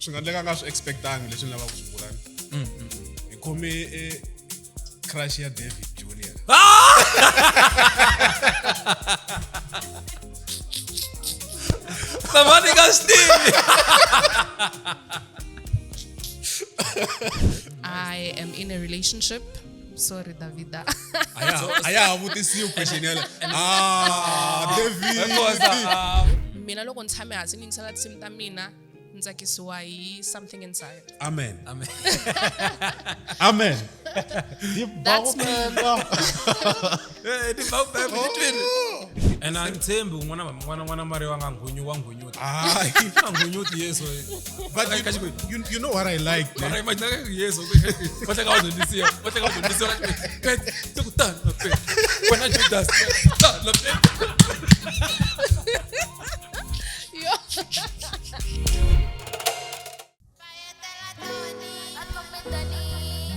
swi nga endleka nga swi expectangi leswi ni lavaka ku swi vulani hi khome crush ya David Junior Somebody got Steve. I am in a relationship. Sorry, Davida. aya vutisiwa question yale David Mina loko ntshame hansi ni ngisala tinsimu ta mina ntsakisiwa hi something inside. amen That's me. Hey, the bout baby between. And angithembi ngwana mari wangangunyuti. hayi Angunyuti yeso. but you know what I like Mara imagine yeso. Bathe ka uzondisiya. Pet tukutana pet. When I do that. La pet.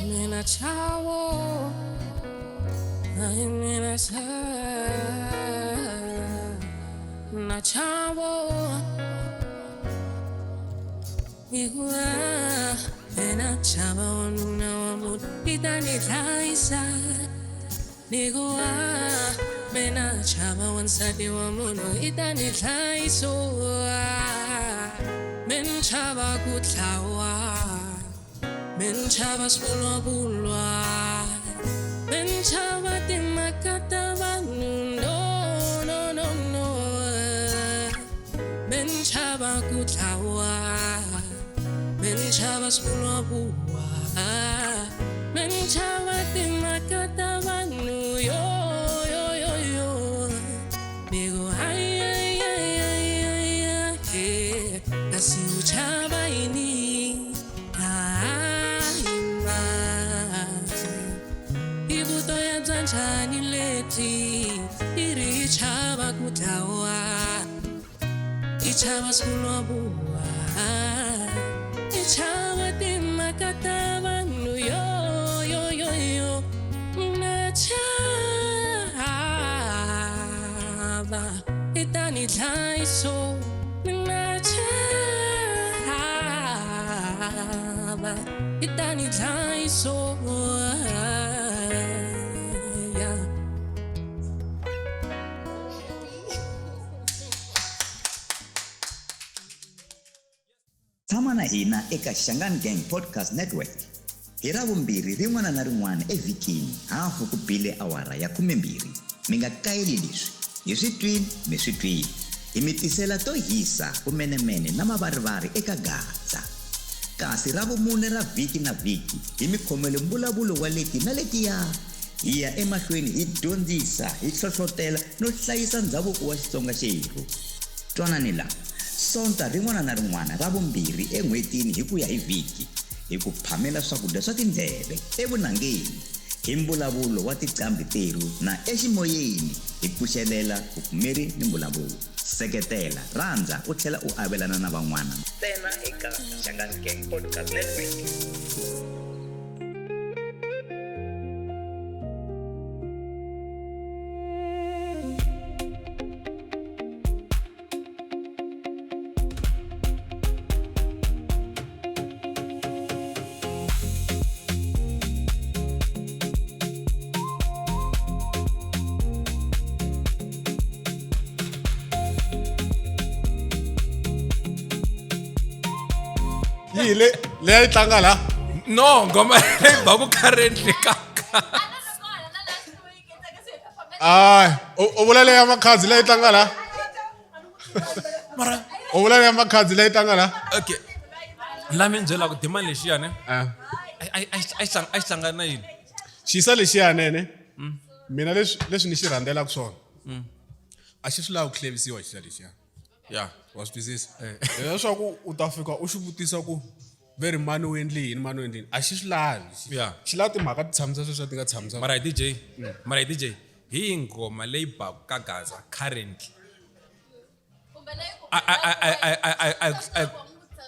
Mina chavo, ay mina na chavo, igua, mina chavo nuna wamut pitani thaisa, igua, mina chavo wansadi wamuno itani thaiso, min chava kutlawa. Menchava spulwa Menchava timakata vanu no Menchava kutlawa Menchava spulwa Menchava timakata vanu yo Digo ay kasi uchava ini Chani leti iri chava kutawa ichava skulobua ichava timakatava nu yo na chava itani thaiso na chava itani thaiso Tshama na hina eka Xitsonga Gang Podcast Network. Hi Ravumbirhi rin'wana na rin'wana evhikini hafu ku bile awara ya 12. Mi nga kayeli leswi. Hi swi twile, mi swi twile. Hi mi tisela to hisa kumenemene na mavarivari eka gatsa. Kasi Ravumune ra vhiki na vhiki hi mi khomele mbulavulo wa leti na letiya. Hi ya emahlweni hi dyondzisa, hi hlohlotela no hlayisa ndhavuko wa Xitsonga xerhu. Twanani la. Sonta rin'wana na rin'wana Ravumbirhi en'hwetini hi ku ya hi vhiki hi ku phamela swakudya swa tindleve evunangeni hi mbulavulo wa tiqambi teru na eximoyeni hi pfuxelela vupfumeri ni mbulavulo. Seketela, rhandza u tlhela u avelana na van'wana ntsena eka Xitsonga Gang Podcast Network. le tlanga la No, ngoma baku currently kaka. o vula le ya makhadzi le tlanga la Mara o vula le ya makhadzi le tlanga la okay. Lami njela ku demand lexiya ne. Ai hlangana na yini? xisa lexiya nene mina leswi ni xi rhandzela ku swona a xi swi lava ku hlevisiwa xisa lexiya Yeah. wa swi twisisa leswaku u ta fika u xi vutisa ku very mani u endle yini a xi swi lavi Yeah. xi lava timhaka ti tshamisa sweswo ti nga tshamisa Mara DJ hi ngoma leyi baku ka Gaza currently.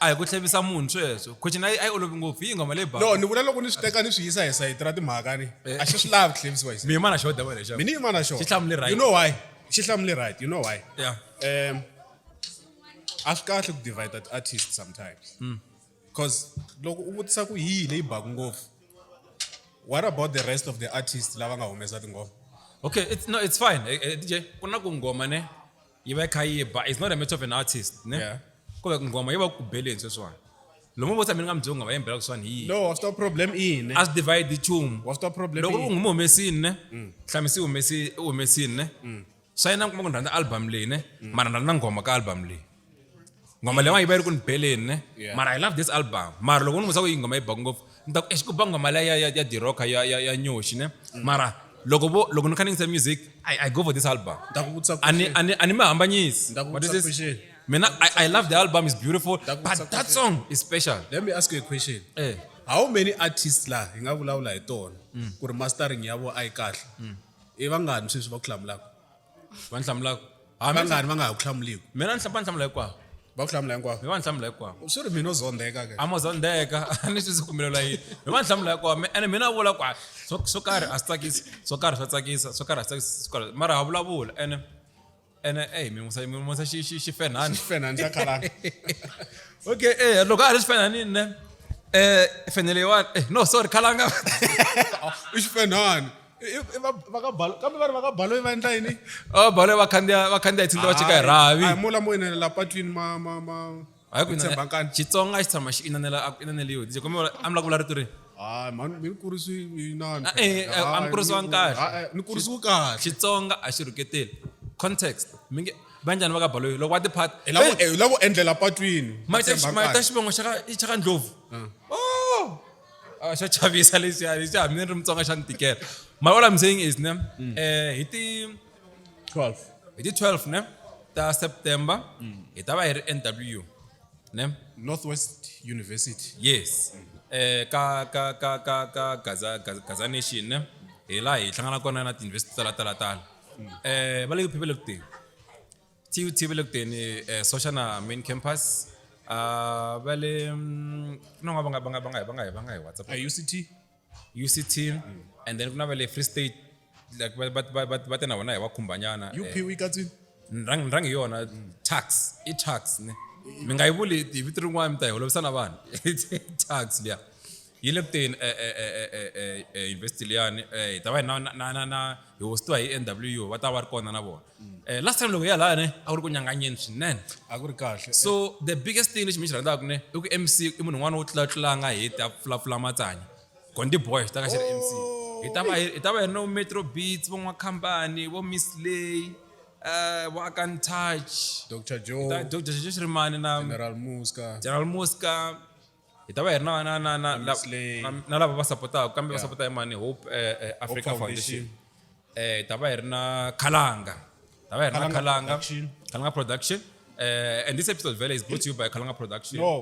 Ai ku hlevisa munhu sweswo. Question ai olovi ngopfu hi ngoma leyi baku. no ni vula loko ni swi teka ni swi yisa hi sayiti ra timhaka ni a xi swi lavi ku hlevisiwa hi Mina mana shoda wena xa. mini mana xona Xi hlamule right. you know why xi hlamule right you know why Yeah. a swi kahle ku divide artist sometimes Because loko u vutisa ku yi leyi baku ngopfu. What about the rest of the artists lava nga humesa tingoma? Okay, it's fine. DJ, kuna ku ngoma ne yiva kha but it's not a matter of an artist, ne? Yeah. Ko ngoma yiva ku balance sweswa. Lo mo botsa mina ngamjonga ba yembela kuswana yi. No, what's the problem in? As divide the chum. What's the problem Loko in? ungumomesini ne? Hlami-C umesini ne? Sayina kuma ngondanda album le ne? Mara ndana ngoma ka album le. Ngoma le wayiba ku nibheleni ne? Mara I love this album. Mara loko unumusa ku ingoma yiba ngofu. Ndako esikuba ngoma la ya Dee Roka ya nyoshi ne? Mara loko nokhaningisa music I go for this album. Ani mahambanyisi. What is this? Mina I love the album, it's beautiful, but that song is special. Let me ask you a question. How many artists la hi nga vulavula hi tona ku ri mastering yavo a yi kahle? I vangani sweswi va ku hlamulaka? Va nhlamulaka. Vangani va nga ha ku hlamuliki? Mina ni hlamula hikwavo. Va ku hlamula hinkwavo? Mi va ni hlamula hikwavo. Swi ri mina o zondeka ke. Amazondeka, a ni swi kumelela yini. Mi va ni hlamula hikwavo, ene mina vula ku swo karhi a swi tsakisi, swo karhi swa tsakisa, swo karhi a swi tsakisi, mara ha vulavula ene mi musa xifenhani. Xifenhani xa khalanga. Okay, loko a ri xifenhanini ne fenele yiwani no sorry khalanga. I xifenhani. Va ka balo kambe va ri va ka balo va endla yini? Balo va khandziya tshinde va chika hi ravi. Hayi mola mo inanela patwini ma Xitsongakani. Xitsonga xi tshama xi inaneliwa. DJ kumbe a mi la ku vula rito ri? Hayi mani mi kurisiwi inani. A mi kurisiwangi kahle. Ni kurisiwi kahle. Xitsonga a xi rhuketeli. Context. Va njhani va ka balo loko va ti part. Lavo endlela patwini. Ma ta xivongo xa ka ndlovu. Oh! Xa chavisa lexi hambi ni ri Mutsonga xa ni tikela. But what I'm saying is ne hi ti 12 ne ta September hi ta va hi ri NW ne Northwest University. yes ka Gaza Nation ne hi la hi hlangana kona na ti-university tala va le ku phepele ku teni TUT va le ku teni social na main campus va le no va nga WhatsApp UCT and then kuna va le Free State like va tena vona hi va khumbanyana UP we got it. nrangi yona tax ne mi nga yi vuli hi vito rin'wana mi ta hi holovisa na vanhu tax liya yi le ku teni university liyani hi ta va hi na hi hostiwa hi NW va ta va ri kona na vona last time loko hi ya laha ne a ku ri ku nyanganyeni swinene A ku ri kahle. so the biggest thing lexi mi xi rhandzaka ne i ku MC i munhu un'wana wo tlulatlulanga hi ta pfulapfula matsanyi Gondi Boy xi ta ka xi ri MC hi ta va hi no Metro Beats vo N'wakhampani vo Miss Lay vo Akani Touch Dr. Joe. Dr. Jojo Shirimani na General Muska hi ta va hi ri na lava va supportaka kambe va supporta hi mani Hope Africa Foundation hi ta va hi ri na Khalanga Khalanga Production and this episode vele is brought to you by Khalanga Production. No,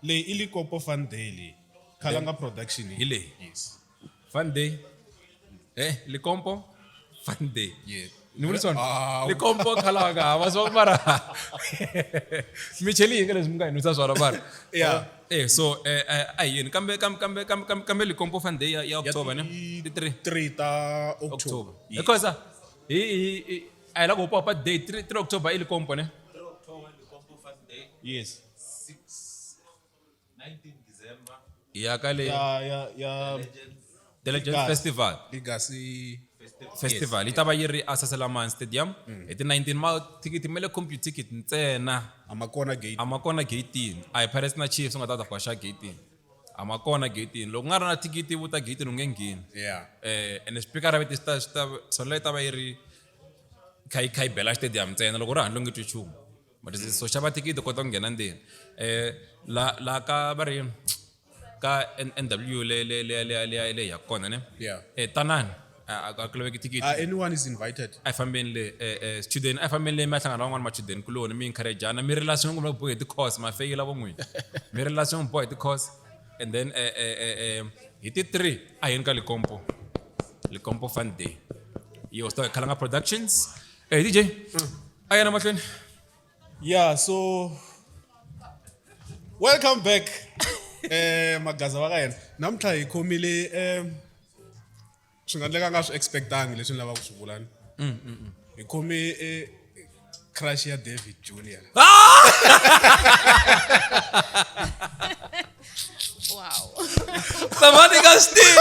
le Ilikompo Fun Day. Khalanga Production. Ile. Yes. Fun Day. Likompo Fun Day. Yeah. Ni vuli swona. Likompo Khalanga va swa mara. Micheli ingale zimka inusa swona mara. Yeah. So ayini kambe Likompo Fun Day ya October ne? 3 ta October. Because I like pop day 3 October Likompo ne? 3 October Likompo Fun Day. Yes. 19 December. Ya kale. Ya. The Legends Festival. Legacy Festival. Itaba yiri Asaselaman Stadium. Iti 19 ma ticket mele compute ticket ntsena. Amakona Gate. Amakona gate. Ai Paris na Chiefs nga tata kwa sha gate. Amakona gate. Loko ngara na ticket vuta gate nungengini. Yeah. And speaker rabe sta so le itaba yiri kai Bella Stadium ntsena loko ra handlo ngitwi chumu. But this so shaba ticket ko to ngena ndeni. La ka bari ka NW le ya kona ne. Yeah. Tanan akulobeka ticket. Anyone is invited. I family student I family ma hlangana van'wana ma student kuloni mi encourage na mi relation ngomba boy the course ma fail vo n'wina mi relation boy the course and then hit 3 ayeni ka Likompo Fun Day yo sta Khalanga Productions DJ ayana mahlweni. Yeah, so welcome back. Magaza wa ka yena. Namhla hi khomile swi nga ndleka nga swi expectangi leswi ni lavaka ku swi vula ni. Hi khome crush ya David Junior. Wow. Somebody got Steve.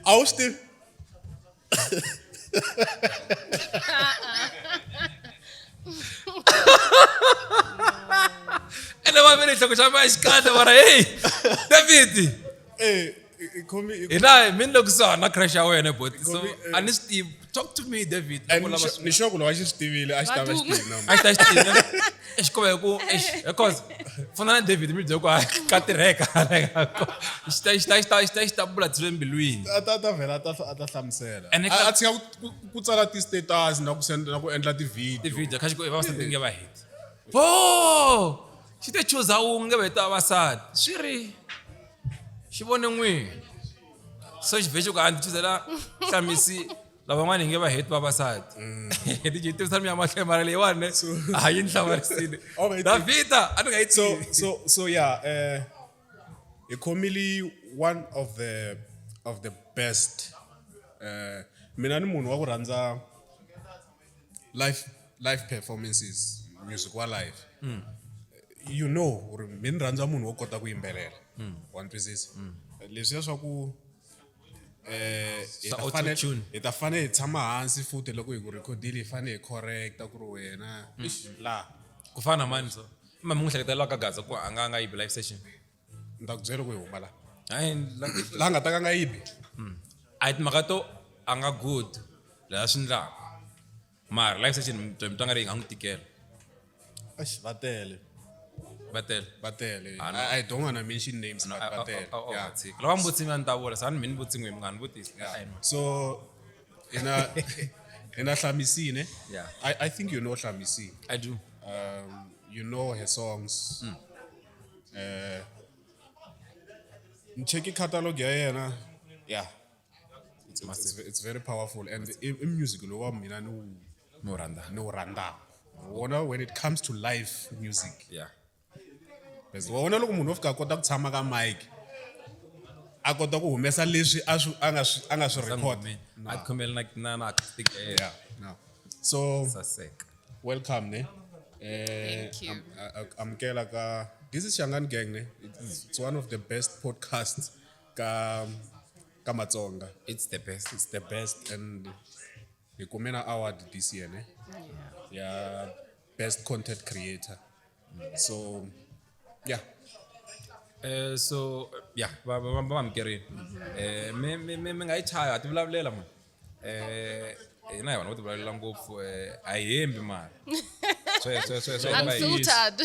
Austin. And I'm going to talk about Scott. Hey, David. Hey, come And I mean, look, son, not crash away. So, and Steve, talk to me, David. ni sure lo washi Steve a xitava Badungu. Steve na. I started Steve. Because for now, David, me joke, I cut the wreck. Stay blood swim between. Ata vela ata hlamusela. And A tshika ku tsala ti status na ku send na ku endla ti The video. video, because I was thinking about it. Oh, she te chose a unge beta basad. Shiri. She won ngwe. So she vejo ka choose la Hlami-C. La bangwana ngeba hate baba sad. Did you tell me amahle mara le one? Hayin Hlami-C. Alright. Davida, anu ga So yeah, economically one of the best. Mina ni munhu wa ku rhandza live performances, music wa live. You know, mina rhandza munhu wo kota ku yimbelela. One pieces. Leswi swa ku auto-tune. hi ta fane hi tshama hansi futhi loko hi ku recordile hi fane hi correcta ku ri wena la kufana mani so. Mama ngihleketela ka gaza ku anga yibi live session. ni ta ku byela ku hi huma la Hayi la nga ta ka nga yibi. ayit makato anga good la swindla. Mara live session mtanga ri nga ngitikela. Vatele. Batele. I don't want to mention names, but Vatele. Yeah. Lava mbutsi nga ntavula sana mini mbutsi ngwe mngani butisi. So in a Hlami-C, ne? Yeah. I think you know Hlami-C. I do. You know her songs. Check catalog yeah. Yeah. It's very powerful and in music lo wa mina No randa. no randa. When it comes to live music. Yeah. Wona loko munhu o fika a kota ku tshama ka mic a kota ku humesa leswi a nga swi record. I'd come in like na acoustic. Yeah. No. So Sasek. welcome ne. Thank you. Amkela ka this is Xitsonga gang ne. It's one of the best podcasts ka Matsonga. It's the best. It's the best and the Kumena Award this year ne. Yeah, best content creator. So yeah. So yeah, ba mkeri. Me ngayichaya ati vulavulela man. Ina yona uti vulavulela ngopfu ayembi man. So Unfiltered.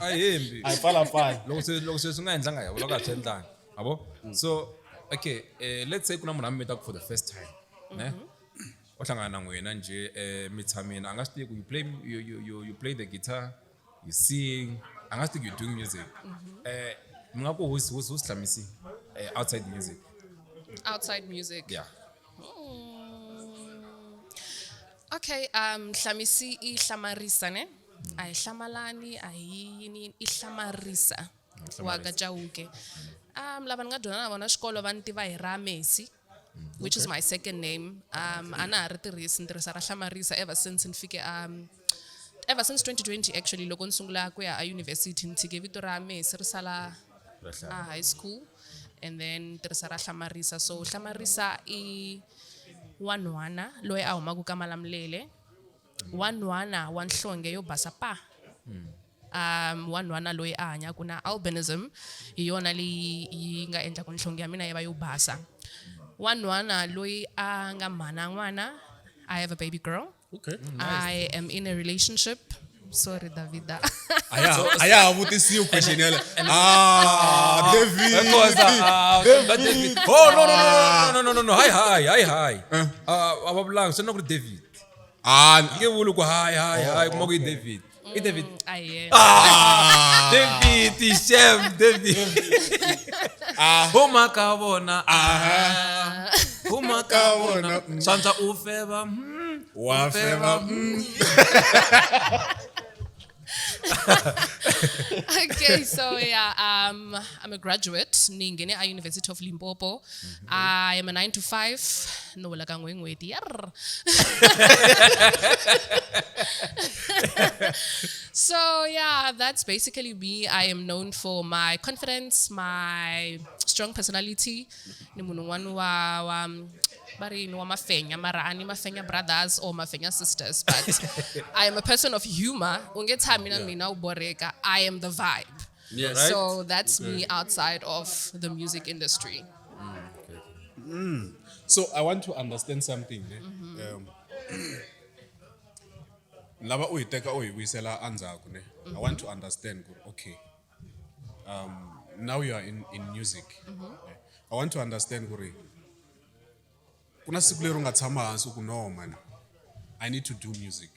ayembi. I fala. Loko se sunga endlanga ya loko athendlanga. Abo? So okay, let's say kuna munhu ameta for the first time. Ne? Ohlangana na n'wina nje mitsamina anga swi tivi you play the guitar, you sing, anga swi tivi you're doing music. Mga ku who's Hlami-C outside music. Outside music. Yeah. Okay, Hlami-C I hlamarisa ne. Ai hlamalani ai yini I hlamarisa. Waga jauke. Lava nga dyona na vona xikolo va ntiva hi Hlami-C. Which is my second name. Ana ha ri tirhisi ntirhisa ra hlamarisa ever since ever since 2020 actually loko ni sungula ku ya a university ni tshike vito ra Hlami-C ri sala a high school and then tirhisa ra hlamarisa. So hlamarisa I wanhwana loyi a humaka ka Malamulele. Wanhwana wa nhlonge yo basa pa. Wanhwana loyi a hanyaka na albinism hi yona leyi yi nga endla ku nhlonge ya mina yi va yo basa. Wanhwana loyi a nga mhana n'wana. I have a baby girl. Okay. I am in a relationship. Sorry, Davida. Aya vutisiwa question yale. David. David. Oh no. Hi. Abablang so no ku David. Ke vulu ku hi kuma ku David. David. I David, chef David. Huma ka bona. Huma ka bona. Santa ufeva. Wafeva. Okay, so yeah, I'm a graduate. Ningene at University of Limpopo. I am a 9 to 5. No, like I'm going with So yeah, that's basically me. I am known for my confidence, my strong personality. Ni munhu wun'wana wa bari ni wa mafenya mara ani mafenya brothers or mafenya sisters, but I am a person of humor. Ungetha mina uboreka. I am the vibe. Yeah, right? So that's me outside of the music industry. So I want to understand something. Lava uyiteka uyibuyisela andzako ne. I want to understand. Okay. Now you are in music. I want to understand kuri. Kuna siku lero nga tshama hansi ku no man. I need to do music.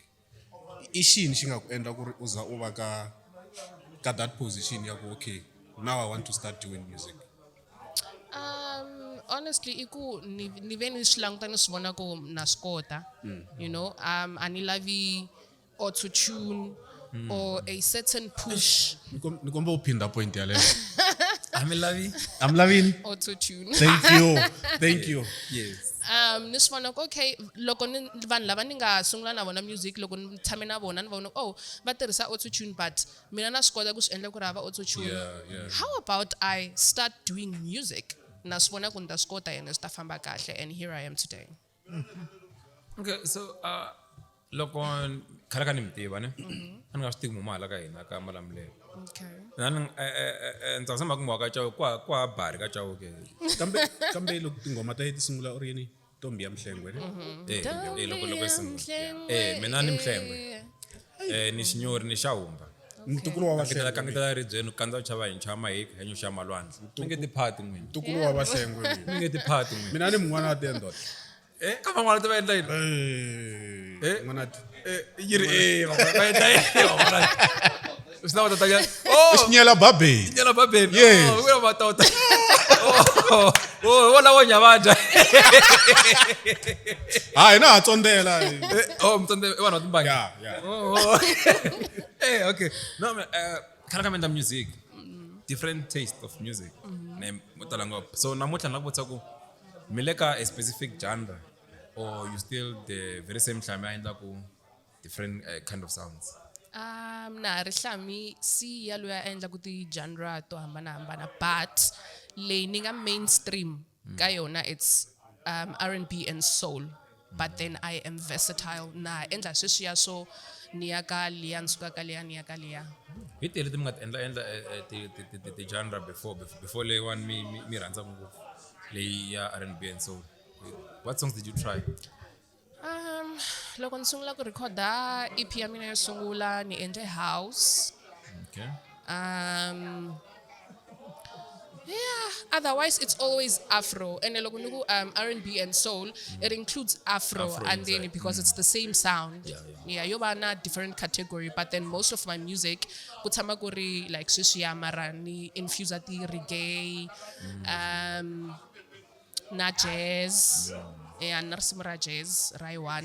Ishini xi nga ku endla kuri uza u va ka that position ya ku okay. Now I want to start doing music. Honestly, iku ni veni swilanguta ni swivona ku na skota. You know, ani lavi auto tune or a certain push. Nikomba uphinda point ya leyo. I'm loving Auto tune. Thank you. yes Ni swivona ku okay, loko ni vanhu lava ni nga sungula na vona music, loko ni tshame na vona ni vona oh va tirhisa auto tune, but mina na swi kota ku swi endla ku ri hava auto tune. Yeah. How about I start doing music? Na swi vona ku ni ta swi kota ene swi ta famba kahle, and here I am today. okay so loko khala ka ni mitiva ne a ni nga swi tivi mumala ka hina ka malamulelo Okay. nani ndza samba ku mwaka chawo kwa bari ka chawo ke Kambe loko tingoma ta yeti sungula u ri yini Ntombi ya Mhlengwe ne. loko singula mina ni Mhlengwe ni xinyori ni xahumba Ntukulu wa ngitela Vahlengwe. kangitela ridzeni kandza chava hi nchama hi henyo xa malwandle mi nge tiphati n'wini Ntukulu wa Vahlengwe. mi nge tiphati n'wini Mina ni mun'wana wa tendot. ka van'wana ti va endla yini N'wana yiri va endla yini swi na vatata Xinyela babe. nyela babeni Yes. kuya vatota wona wo nyavanja Hayi na ha tsondela. mtsonde vanhu va timbangi Yeah. okay no man khala ka menda music different taste of music ne mutala ngopfu so namuntlha ni la ku vutisa ku mi le ka a specific genre or you still the very same Hlami a endlaku different kind of sounds Na ri Hlami-C ya loyi a endla ku ti genre to hambanahambana, but leyi ni nga mainstream ka yona it's R&B and soul, but then I am versatile na endla sweswiya so ni ya ka liya ni suka ka liya ni ya ka liya. hi tele ti mi nga endla ti genre before leyiwani mi rhandza ngopfu leyi ya R&B and soul what songs did you try Loko ni sungula ku recorda EP ya mina yo sungula ni endle house. okay Yeah, otherwise it's always Afro. And loko ni ku R&B and soul, it includes Afro and then inside. because it's the same sound. Yeah, yo ba na different category, but then most of my music kutama ku ri like sweswiya mara ni infuse ti reggae, na jazz. Yeah, na risimu ra jazz rai 1,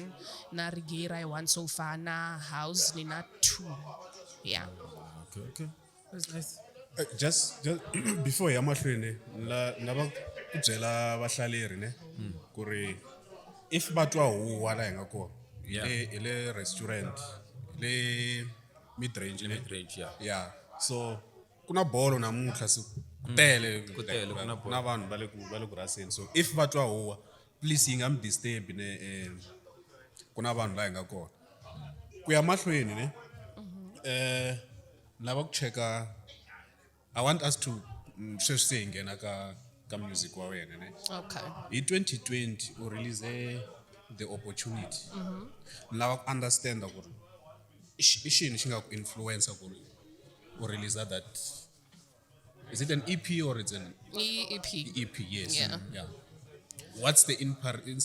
na reggae rai 1 so far, na house ni na 2. Yeah. okay that's nice Just before ya mahlweni lava ku byela vahlaleri ne ku ri if va twa huwa la hi nga kona hi le restaurant le mid-range ne. range Yeah, so kuna bolo namuntlha so ku tele ku na bolo. na vanhu va le ku raseni, so if va twa huwa please yi nga mi disturb ne kuna vanhu la hi nga kona ku ya mahlweni ne lava ku cheka. I want us to sweswi nghena ka music wa wena ne. Okay. Hi 2020 u release the opportunity. Lava ku understand ku ri i xini xi nga ku influencer ku ri u release that. Is it an EP or it's an EP. EP? Yes. Yeah. What's the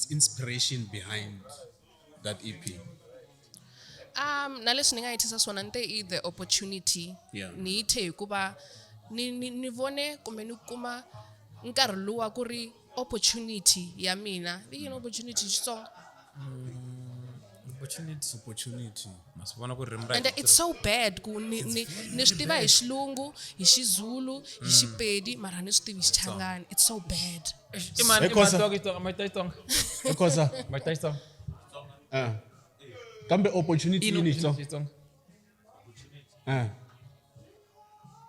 inspiration behind that EP? Na leswi ni nga yitisa swona nte i the opportunity. Yeah. Ni yithe hikuva ni vone kumbe ni kuma nkarhi luwa ku ri opportunity ya mina. I yini opportunity Xitsonga? opportunity. masivona ku ririmi And it's so bad ku ni swi tiva hi Xilungu, hi Xizulu, hi Xipedi, mara ni swi tivi hi Xichangani. It's so bad. Ekosa. Kambe opportunity ni so.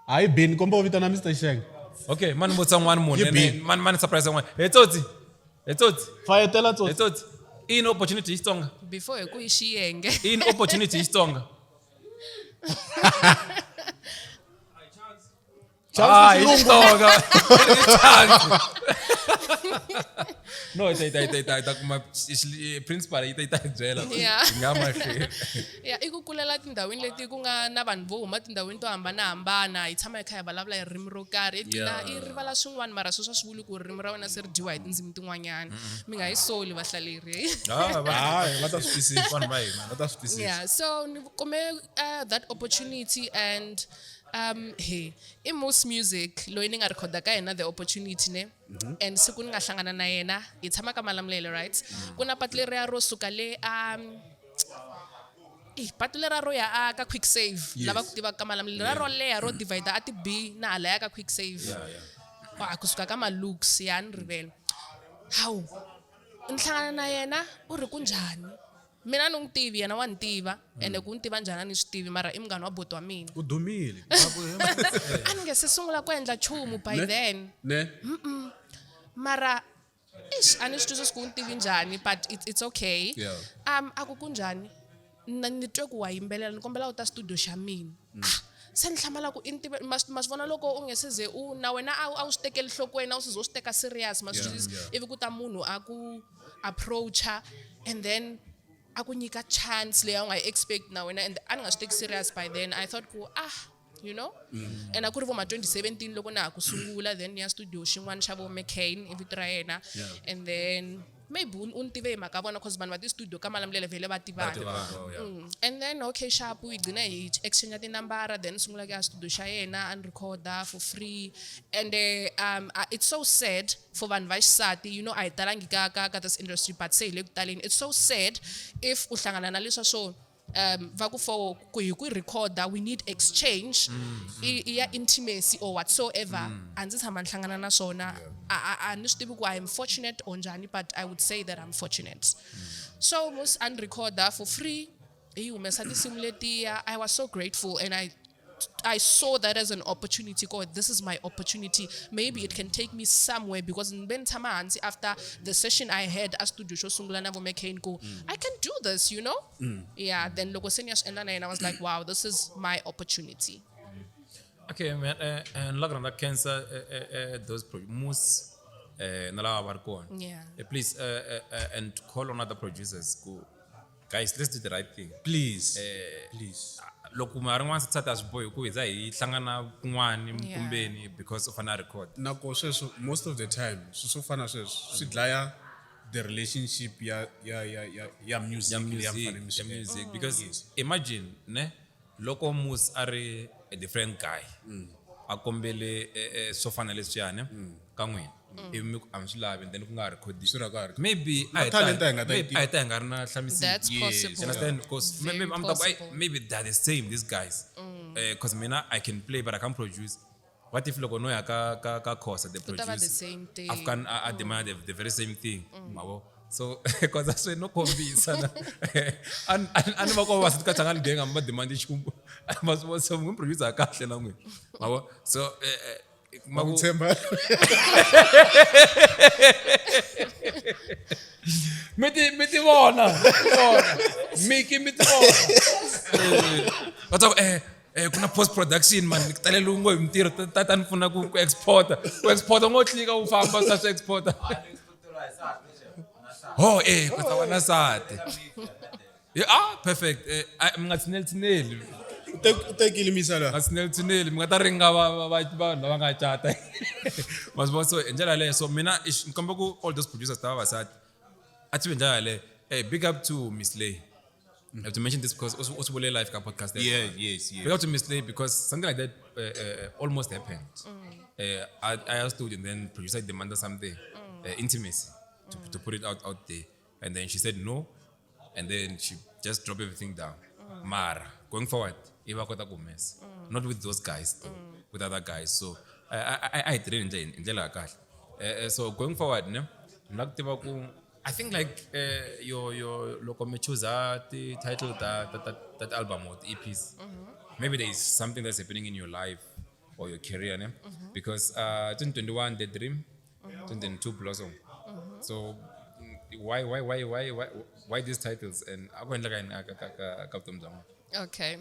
Hayi bin komba vita na Mr. Sheng. Okay, mani mbutsa n'wana Yi bihi. munhu mani surprise n'wana etsotsi Fire tell us. etsotsi in opportunity hi Xitsonga Before hi ku hi Xiyenge. in opportunity hi Xitsonga Chance hi is Xitsonga no ita kuma principal ita byela Yeah. ngamahle Ya i ku kulela tindhawini leti ku nga na vanhu vo huma tindhawini to hambanahambana hi tshama hi kha hi vulavula hi ririmi ro karhi i tina i rivala swin'wana mara sweswo a swi vuli ku ririmi ra wena se ri dyiwa hi tindzimi tin'wanyana mi nga yi soli vahlaleri Hayi, ngata swi twisisa. vanhu va hina Ngata swi twisisa. yeah so ni kume that opportunity and hey i Moose Music loyi ni nga recorda ka yena the opportunity ne and siku ni nga hlangana na yena hi tshama ka Malamulele right ku na patu leriya ro suka le patu leriya ro ya ka Quick Save lava ku tiva ka Malamulele leriya ro leha ro divide a ti B na hala ya ka Quick Save kusuka ka Malux ya ni rivele hawu ni hlangana na yena u ri ku njhani mina ni n'wi tivi yena wa ni tiva ende ku ni tiva njhani a ni swi tivi mara i munghana wa boti wa mina U dumile. a ni nge se sungula ku endla nchumu by then Ne? mara a ni swi twisisi ku ni tivi njhani but it's okay Yeah. a ku njhani ni twe ku wa yimbelela ni kombela u ta studio xa mina se ni hlamala ku ma swi vona loko u nge se ze u na wena a wu swi tekeli nhlokweni a wu se zo swi teka serious ma swi twisisi ivi ku ta munhu a ku approacha and then a ku nyika chance leyi a nga yi expect na wena and a ni nga swi teki serious by then I thought ku you know and a ku ri vo ma 2017 loko na ha ku sungula then ni ya studio xin'wana xa vo McCain i vito ra yena and then maybe u ni tive hi mhaka vona cause vanhu va ti-studio ka Malamulele vhele va tivana and then okay sharp hi gcina hi exchange tinambara then sungula ka studio xa yena and recorder for free and it's so sad for vanhu va xisati you know a hi talangi ka this industry but se hi le ku taleni it's so sad if u hlangana na leswa swo va ku for ku hi ku recorder we need exchange ya intimacy or whatsoever a ndzi tshama ni hlangana na swona a ni swi tivi ku I'm fortunate or njhani but I would say that I'm fortunate so Moose and recorder for free hi humesa tinsimu letiya I was so grateful and I saw that as an opportunity. God, this is my opportunity. Maybe it can take me somewhere because in Bentamansi, after the session I had as to do I can do this, you know? Yeah, then Logosenias and I was like, wow, this is my opportunity. okay man and log on that cancer those Moose nalawa var kona Yeah. please and call on other producers go guys let's do the right thing Please. Please. loko mari n'wana swi a swi bohi ku hi za hi hlangana kun'wani mkumbeni because of ana record Nako sweswo most of the time swo fana sweswo swi dlaya the relationship ya music music because imagine ne loko Moose ari a different guy a kombele swo fana leswiyani ka n'wina ivi a mi swi lavi then ku nga record Swi ra karhi. maybe talent a hi nga ta yi maybe a hi ta hi nga ri na Hlami-C. That's You possible. understand? Because Very maybe possible. maybe they're the same, these guys. Because I can play, but I can't produce. What if loko no ya ka course they Could have the produce? same thing. Afghan demand the very same thing. Mabo. So because that's why no combisa na. Ani mako was ka tanga ngeng amba demand chumbu. Mas was some producer kahle na ngwe. Mabo. So Makuthemba. miti vona miki miti vona batho kuna post production man ngitalele ungo imtiro tata nifuna ku exporta ngo clika u famba sa swi exporta oh kwata wana sate perfect mingatsineli Utekile misala. ngasinelithineli mingata ringa vanhu lava nga chata masibona so njela leyo so mina ngikomba ku all those producers lava vasati athi njela le big up to Miss Lay. I have to mention this because also Bole Live ka podcast Yes. big up to Miss Lay because something like that almost happened. I asked her and then producer demanded something intimacy to put it out there and then she said no and then she just drop everything down. Mara, going forward, iba kota ku mess. Not with those guys though, with other guys. So I train in ndlela kahle. So going forward, ne, nakutiva ku I think like your loko me choose the title that album or the EPs. Maybe there is something that's happening in your life or your career, ne? Because 2021 the dream, 2022 blossom. So why these titles and Okay.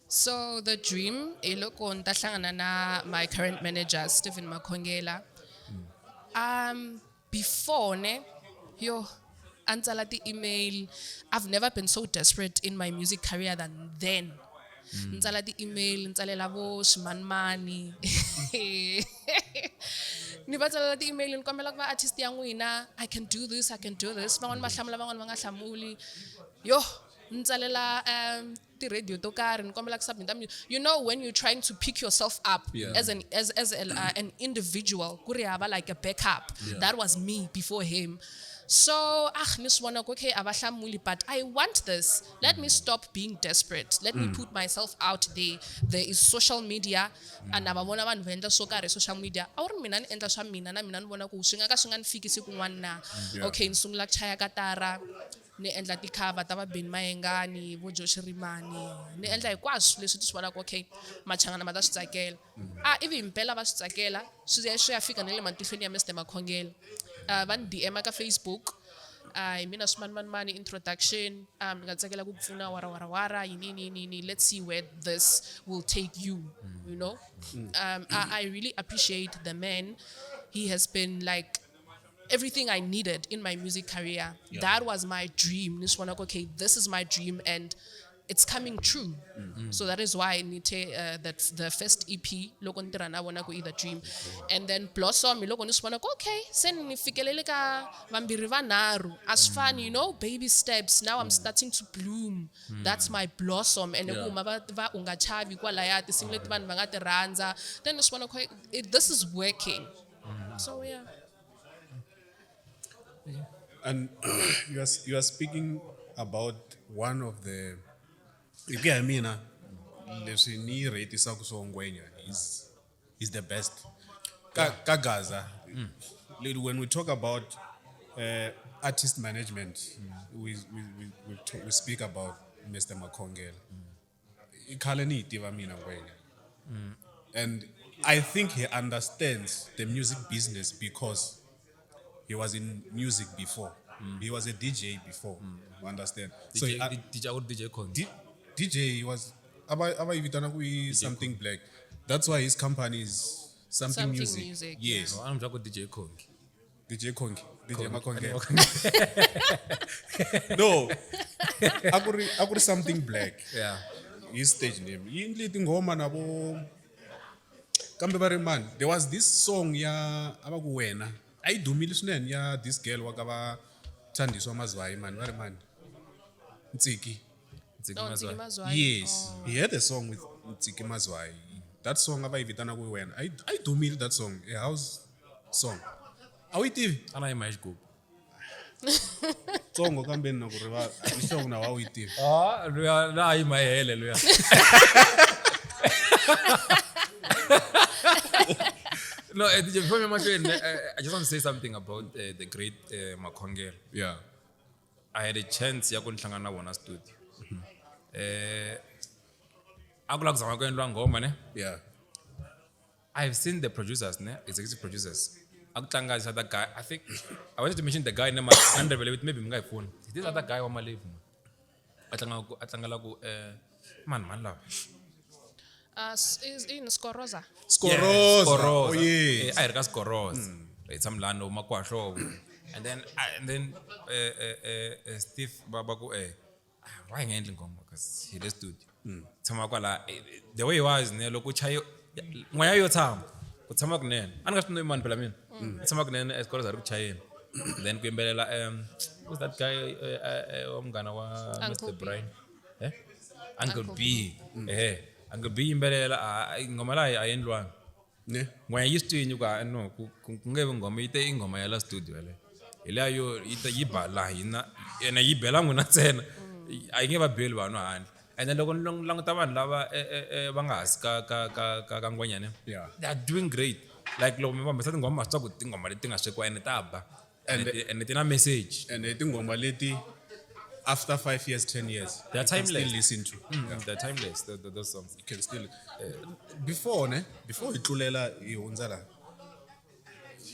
So the dream, iloko ntahlangana na my current manager Stephen Makongela. Before ne, yo, ansala the email. I've never been so desperate in my music career than then. Ntsala the email, ntsalela bo shimanmani. Ni batsalela the email nkombela kuba artist ya n'wina, I can do this. Van'wana va hlamula van'wana va nga hlamuli. Yo, ntsalela the radio to karhi nkombela ku submit music. You know when you're trying to pick yourself up as an individual, kuri hava like a backup. That was me before him. So, okay, but I want this. Let me stop being desperate. Let me put myself out there. There is social media, and ababona vanhu va endla swo karhi social media. Awuri mina ni endla swa mina na mina ni vona ku swi nga ka swi nga ni fikisi kun'wana na. Okay, ni sungula ku chaya katara, ni endla ti-cover ta va Benny Mayengani, vo Jojo Rimani. Ni endla hinkwaswo leswi ti swi vonaka okay, machangana ma ta swi tsakela. Ivi impela va swi tsakela, swi ya fika na le matihlweni ya Mr. Makongela. Van DM ka Facebook. I mean a man introduction. Ngatsakela ku pfuna wara yini. Let's see where this will take you. You know. I really appreciate the man. He has been like everything I needed in my music career. That was my dream. Okay, this is my dream and it's coming true. So that is why that's the first EP loko ntirha na vona ku the dream. And then Blossom loko ni swi vona okay, se ni fikelele ka vambirhi vanharhu. As fun, you know, baby steps. Now I'm starting to bloom. That's my Blossom. And kuma va unga chavi kwalaya ti single leti vanhu va nga ti rhandza. Then ni swi vona okay, this is working. So yeah. And you are speaking about one of the I mean, leswi ni rate isaku so ngwenya is the best. Kagaza. When we talk about artist management, we speak about Mr. Makongela. Ikaleni itiva mina ngwenya. And I think he understands the music business because he was in music before. He was a DJ before. You understand? So DJ Conti. DJ was something black. That's why his company is something music. Yes. I'm talking DJ Kongi. DJ Kongi. DJ Makonge. No. Akuri something black. Yeah. His stage name. Man, there was this song ya abakuwena. I do swinene ya this girl wakava Thandiswa Mazwai man. Ntsiki. Yes, he had a song with Ntsiki Mazwai. That song abayivitana kuwena. I do mean that song. A house song. Awiti. Ana image group. Songo kambe na kuriva. Isong na awiti. Luya na imahele luya. No, before me, I just want to say something about the great Makongela. Yeah. I had a chance ya kunhlangana na wona studio. Akula kuzama kwendwa ngoma ne. Yeah. I've seen the producers, ne, executive producers. Akutlanga is other guy. I think I wanted to mention the guy name under maybe mga phone. This other guy on my live. Atlanga ku man love. Is in Skoroza. Skoroza. Oh yes. I regas Skoroza. It's some land of Makwasho. And then Steve Babaku why handling ngoma because he just stood. Tsama kwala the way he was ne loko chayo moya yo tsama ku tsama kunene anga swi no imani phela mina tsama kunene esikolo za ri ku chayeni then ku yimbelela who's that guy omngana wa Mr. Brian Uncle B Uncle B yimbelela ngoma la ayendlwana ne moya used to inyuka no kungebe ngoma ite ingoma ya la studio le ilayo ita yibala hina yena yibela nguna tsena a yi nge va beli vanhu handle and then loko ni languta vanhu lava va nga hansi ka ngwanyane Yeah. they are doing great like loko mi vambisa tinghoma swa ku tinghoma leti nga swekiwa ene ta ba and ti na message And tingoma leti after 5 years, 10 years, They are you can timeless. still listen to. they're timeless those songs You can still. Before itlulela ihundza la,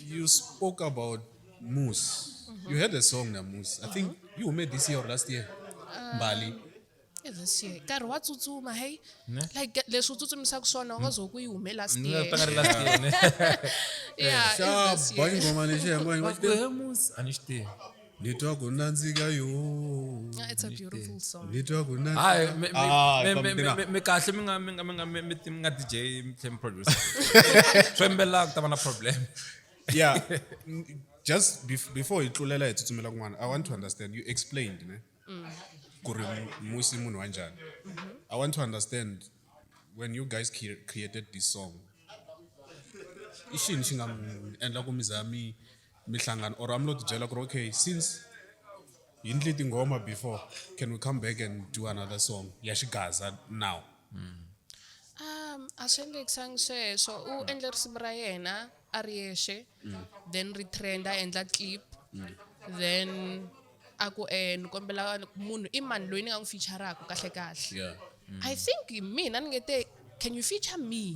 you spoke about Moose. You had a song na Moose. I think you made this year or last year. Bali. This year nkarhi wa tsutsuma hey like leswi u tsutsumisaka swona u nga zo ku yi hume last ni year nga tanga last year ne yeah it was this year. ngoma lexi yangwani a ni xi tivi nitwa ku nandzika yo. Yeah, it's a beautiful song Nitwa ku hayi nandzika. mi kahle mi nga DJ mi tlhe mi producer swo yimbelelaka ku ta va na problem Yeah. Just before itlulela itsumela kun'wana, I want to understand. You explained, ne? Ku ri Moose i munhu wa njhani. I want to understand when you guys created this song. I xini xi nga mi endla ku mi za mi hlangana or am lo tibyela ku ri okay since hi ndli tinghoma before can we come back and do another song ya xigaza now. a swi endlekisangi sweswo u endle risimu ra yena a ri yexe then ri trend a endla clip then a ku ni kombela munhu i mani loyi ni nga n'wi featuraka kahle kahle Yeah. I think mina ni nge te can you feature me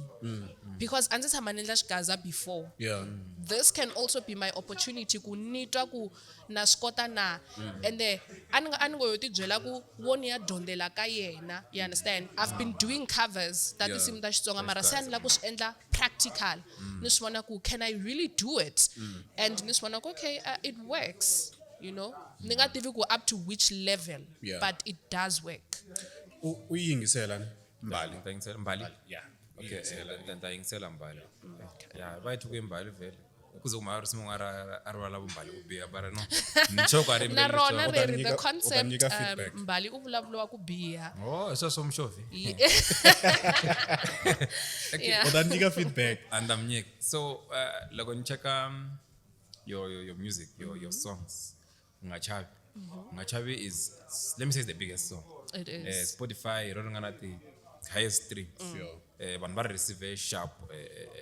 because a ndzi tshama ni endla xigaza before Yeah. this can also be my opportunity ku nitwa ku na swi kota na ende a ni ngo yo tibyela ku wo ni ya dyondzela ka yena you understand I've been doing covers ta Yeah. tinsimu ta Xitsonga mara se a ni la ku swi endla practical ni swi vona ku can I really do it and ni swi vona ku okay it works you know ni nga tivi ku up to which level Yeah. but it does work U yingisela ne? Mbali. Ta yingisela mbali Yeah. okay ta yingisela mbali ya va yi thuke mbali vele kuze kuma risimu nga a rivala vumbali ku biha bara no nchoko a ri na rona Uta reri the nyika- uta concept nyika feedback. mbali u vulavuriwa ku biha oh sweswo mshovi yeah. Uta nyika feedback. and I'm Nick. So loko ni cheka your music, your songs, Ngachavi is let me say it's the biggest song. It is. Spotify rolling the highest streams. Sure. Vanhu va receive sharp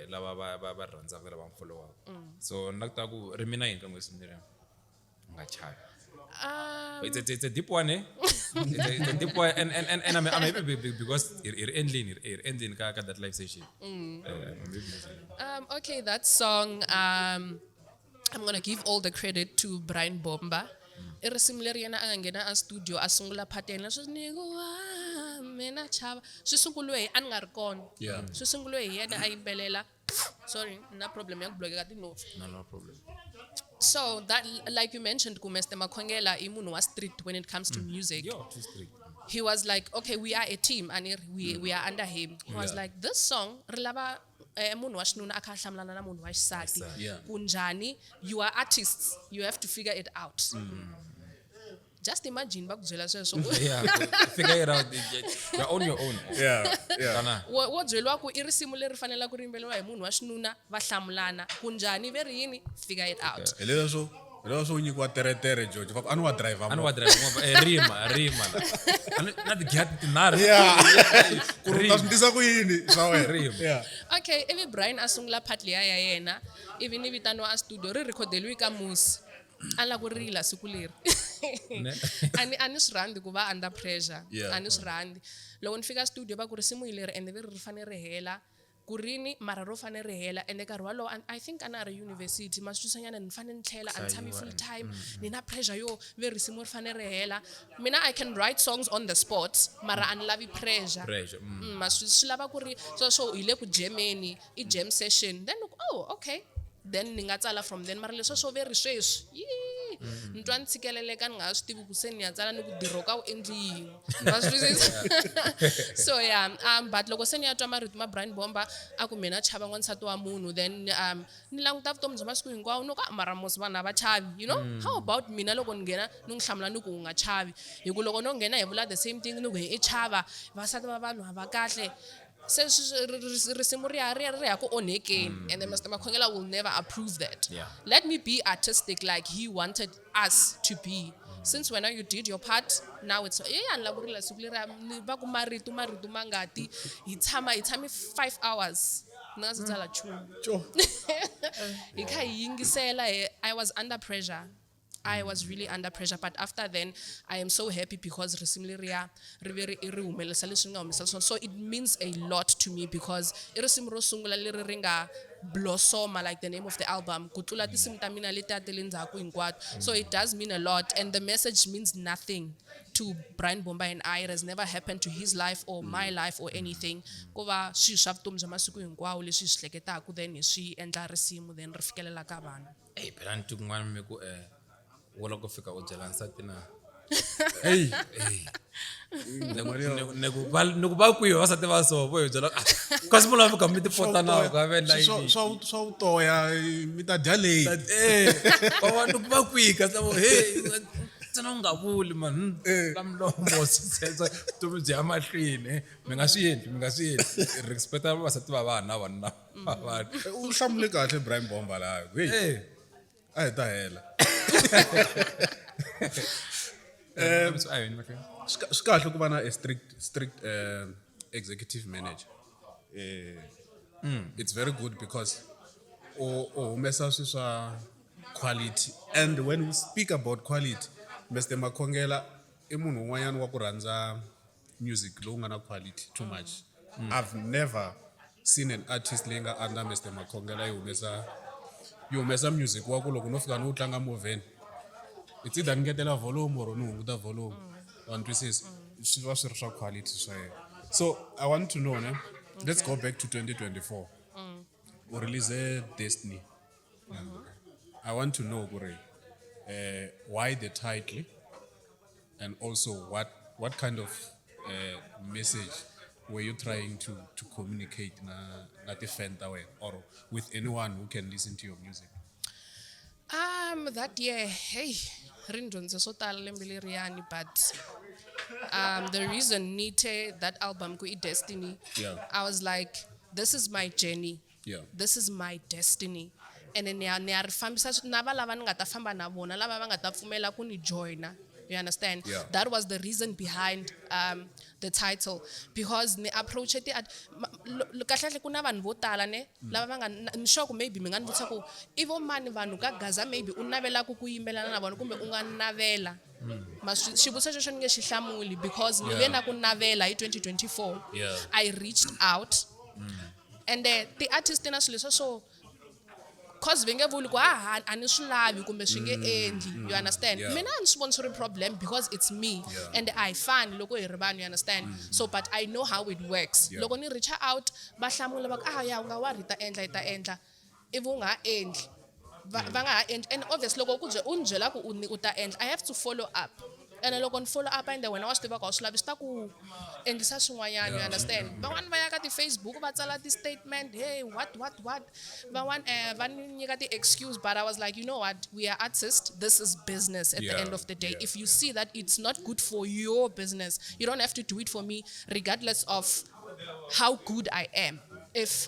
lava va rhandza vele va follow up. So nakta ku ri mina yini ka ngwesinyi leri Ngachavi. It's a deep one, eh? It's a deep one, and I'm happy because you're ending ka that live session. Okay, that song, I'm gonna give all the credit to Brian Bomba. Irisimu leri yena a nga nghena a studio a sungula part ya yena sweswi ni ku mina chava swi sunguliwe hi a ni nga ri kona Yeah. swi sunguliwe hi yena a yimbelela sorry na problem ya ku blokeka tinotsi No problem. so that like you mentioned ku Mr. Makhongela i munhu wa street when it comes to music Yo, too straight. he was like, okay, we are a team and we are under him. He was Yeah. like, this song, rilava munhu wa xinuna a kha a hlamulana na munhu wa xisati. Yeah. Kunjani, you are artists, you have to figure it out. Just imagine ba ku byela sweswo. Yeah, figure it out. You're on your own. Yeah. Yeah. Kana. Wo byeliwa ku i risimu leri fanela ku rimbeliwa hi munhu wa xinuna va hlamulana. Kunjani veri yini, figure it out. Leswo nyikiwa teretere Jojo. Fuck anu wa driver. Anu wa drive rima. Na the get tinari. Yeah. Kuruma ndisa ku yini swa wena. Rima. Yeah. Okay, ivi Brian a sungula part leya ya yena, ivi ni vitaniwa a studio ri recordeliwi ka Moose. A la ku rila siku leri. Ani swi rhandzi ku va under pressure. Yeah. Ani swi rhandzi. Loko ni fika studio va ku risimu hi leri ende ri fane ri hela. Ku rini mara ro fane ri hela ende nkarhi walowo I think ana ri university masitwisanyana ni fane ni tlhela a ni tshami full time ni na pressure yo ve risimu ri fane ri hela mina I can write songs on the spot mara ani lavi pressure swi lava ku ri so hi le ku jameni i jam session then oh okay then ni nga tsala from then mara leswo swo veri sweswi ni twa ni tshikeleleka ni nga swi tivi ku se ni ya tsala ni ku Dee Roka u endli yini ma swi twisisa so yeah but loko se ni ya twa marito ma Brian Bomba a ku mina chava n'wansati wa munhu then ni languta vutomi bya masiku hinkwawo no ka mara mos vanhu a va chavi you know how about mina loko ni nghena ni n'wi hlamula ni ku u nga chavi hi ku loko no nghena hi vula the same thing ni ku hi i chava vasati va vanhu a va kahle se risimu ri ya ku onhekeni and then Mr. Makhongela will never approve that. Yeah. Let me be artistic like he wanted us to be since when you did your part, now it's ni va ku marito mangati hi tshame 5 hours ni nga se tsala nchumu. Hi kha hi yingisela I was under pressure. I was really under pressure, but after then, I am so happy because so it means a lot to me because Blossoma, like the name of the album, so it does mean a lot, and the message means nothing to Brian Bomba and I. It has never happened to his life or my life or anything. Then Hey, phela ntukun'wana mi ku wala ku fika u byela nsati na hey ne ku ba ku vasati va so vo hi byela kasi munhu a fika mi ti pota na ku avela yini swa utoya mi ta dya leyi vanhu va kwika savo hey tsena u nga vuli man la mlomo sitsetsa vutomi byi ya mahlweni mi nga swi endli respecta vasati va vanhu na vanhu na vanhu u hlamule kahle Brian Bomba laha hey a hi ta hela swi kahle ku va na a strict executive manager. It's very good because humesa swi swa quality, and when we speak about quality, Mr. Makongela I munhu un'wanyana wa ku rhandza music lowu nga na quality too much. I've never seen an artist leyi nga under Mr. Makongela yi humesa music wa ku loko no fika no tlanga moveni it's either ni ngetela volume or ni hunguta volume. One twisisa swi va swi ri swa quality swa yena. So I want to know let's go back to 2024. We release Destiny. I want to know why the title, and also what kind of message were you trying to communicate na the fan or with anyone who can listen to your music? That year, hey, rindonze so tala lembe leriyani, but the reason Nite, that album ku Destiny, I was like, this is my journey. Yeah. This is my destiny. And then you understand? Yeah. That was the reason behind the title, because ne approach it at kahle kuna vanhu vo tala ne lava va nga nshoko maybe mi nga ndvutisa ku ivo mani vanhu ka Gaza maybe u navela ku yimbelana na vona kumbe u nga navela xivutiso xexo ni nge xi hlamuli because ni ve na ku navela hi 2024. I reached out and the artist na swilo so cause vinge vuli ku ani swi lavi kumbe swi nge endli, you understand? Mina ani swi voni swi ri problem because it's me and I fan loko hi ri vanhu, you understand? So but I know how it works. Loko ni reach out va hlamula va ku ya u nga wa rita endla ita endla ivi u nga endli va nga ha endli, and obviously loko ku u ni byela ku u ta endla I have to follow up. And loko ni follow up and wena wa swi tiva ku swi lavi swi ta ku endlisa swin'wanyana, you understand? Van'wani va ya ka ti-Facebook va tsala ti-statement, hey what van'wani va nyika ti-excuse, but I was like, you know what, we are artists, this is business at the end of the day. If you see that it's not good for your business, you don't have to do it for me regardless of how good I am. If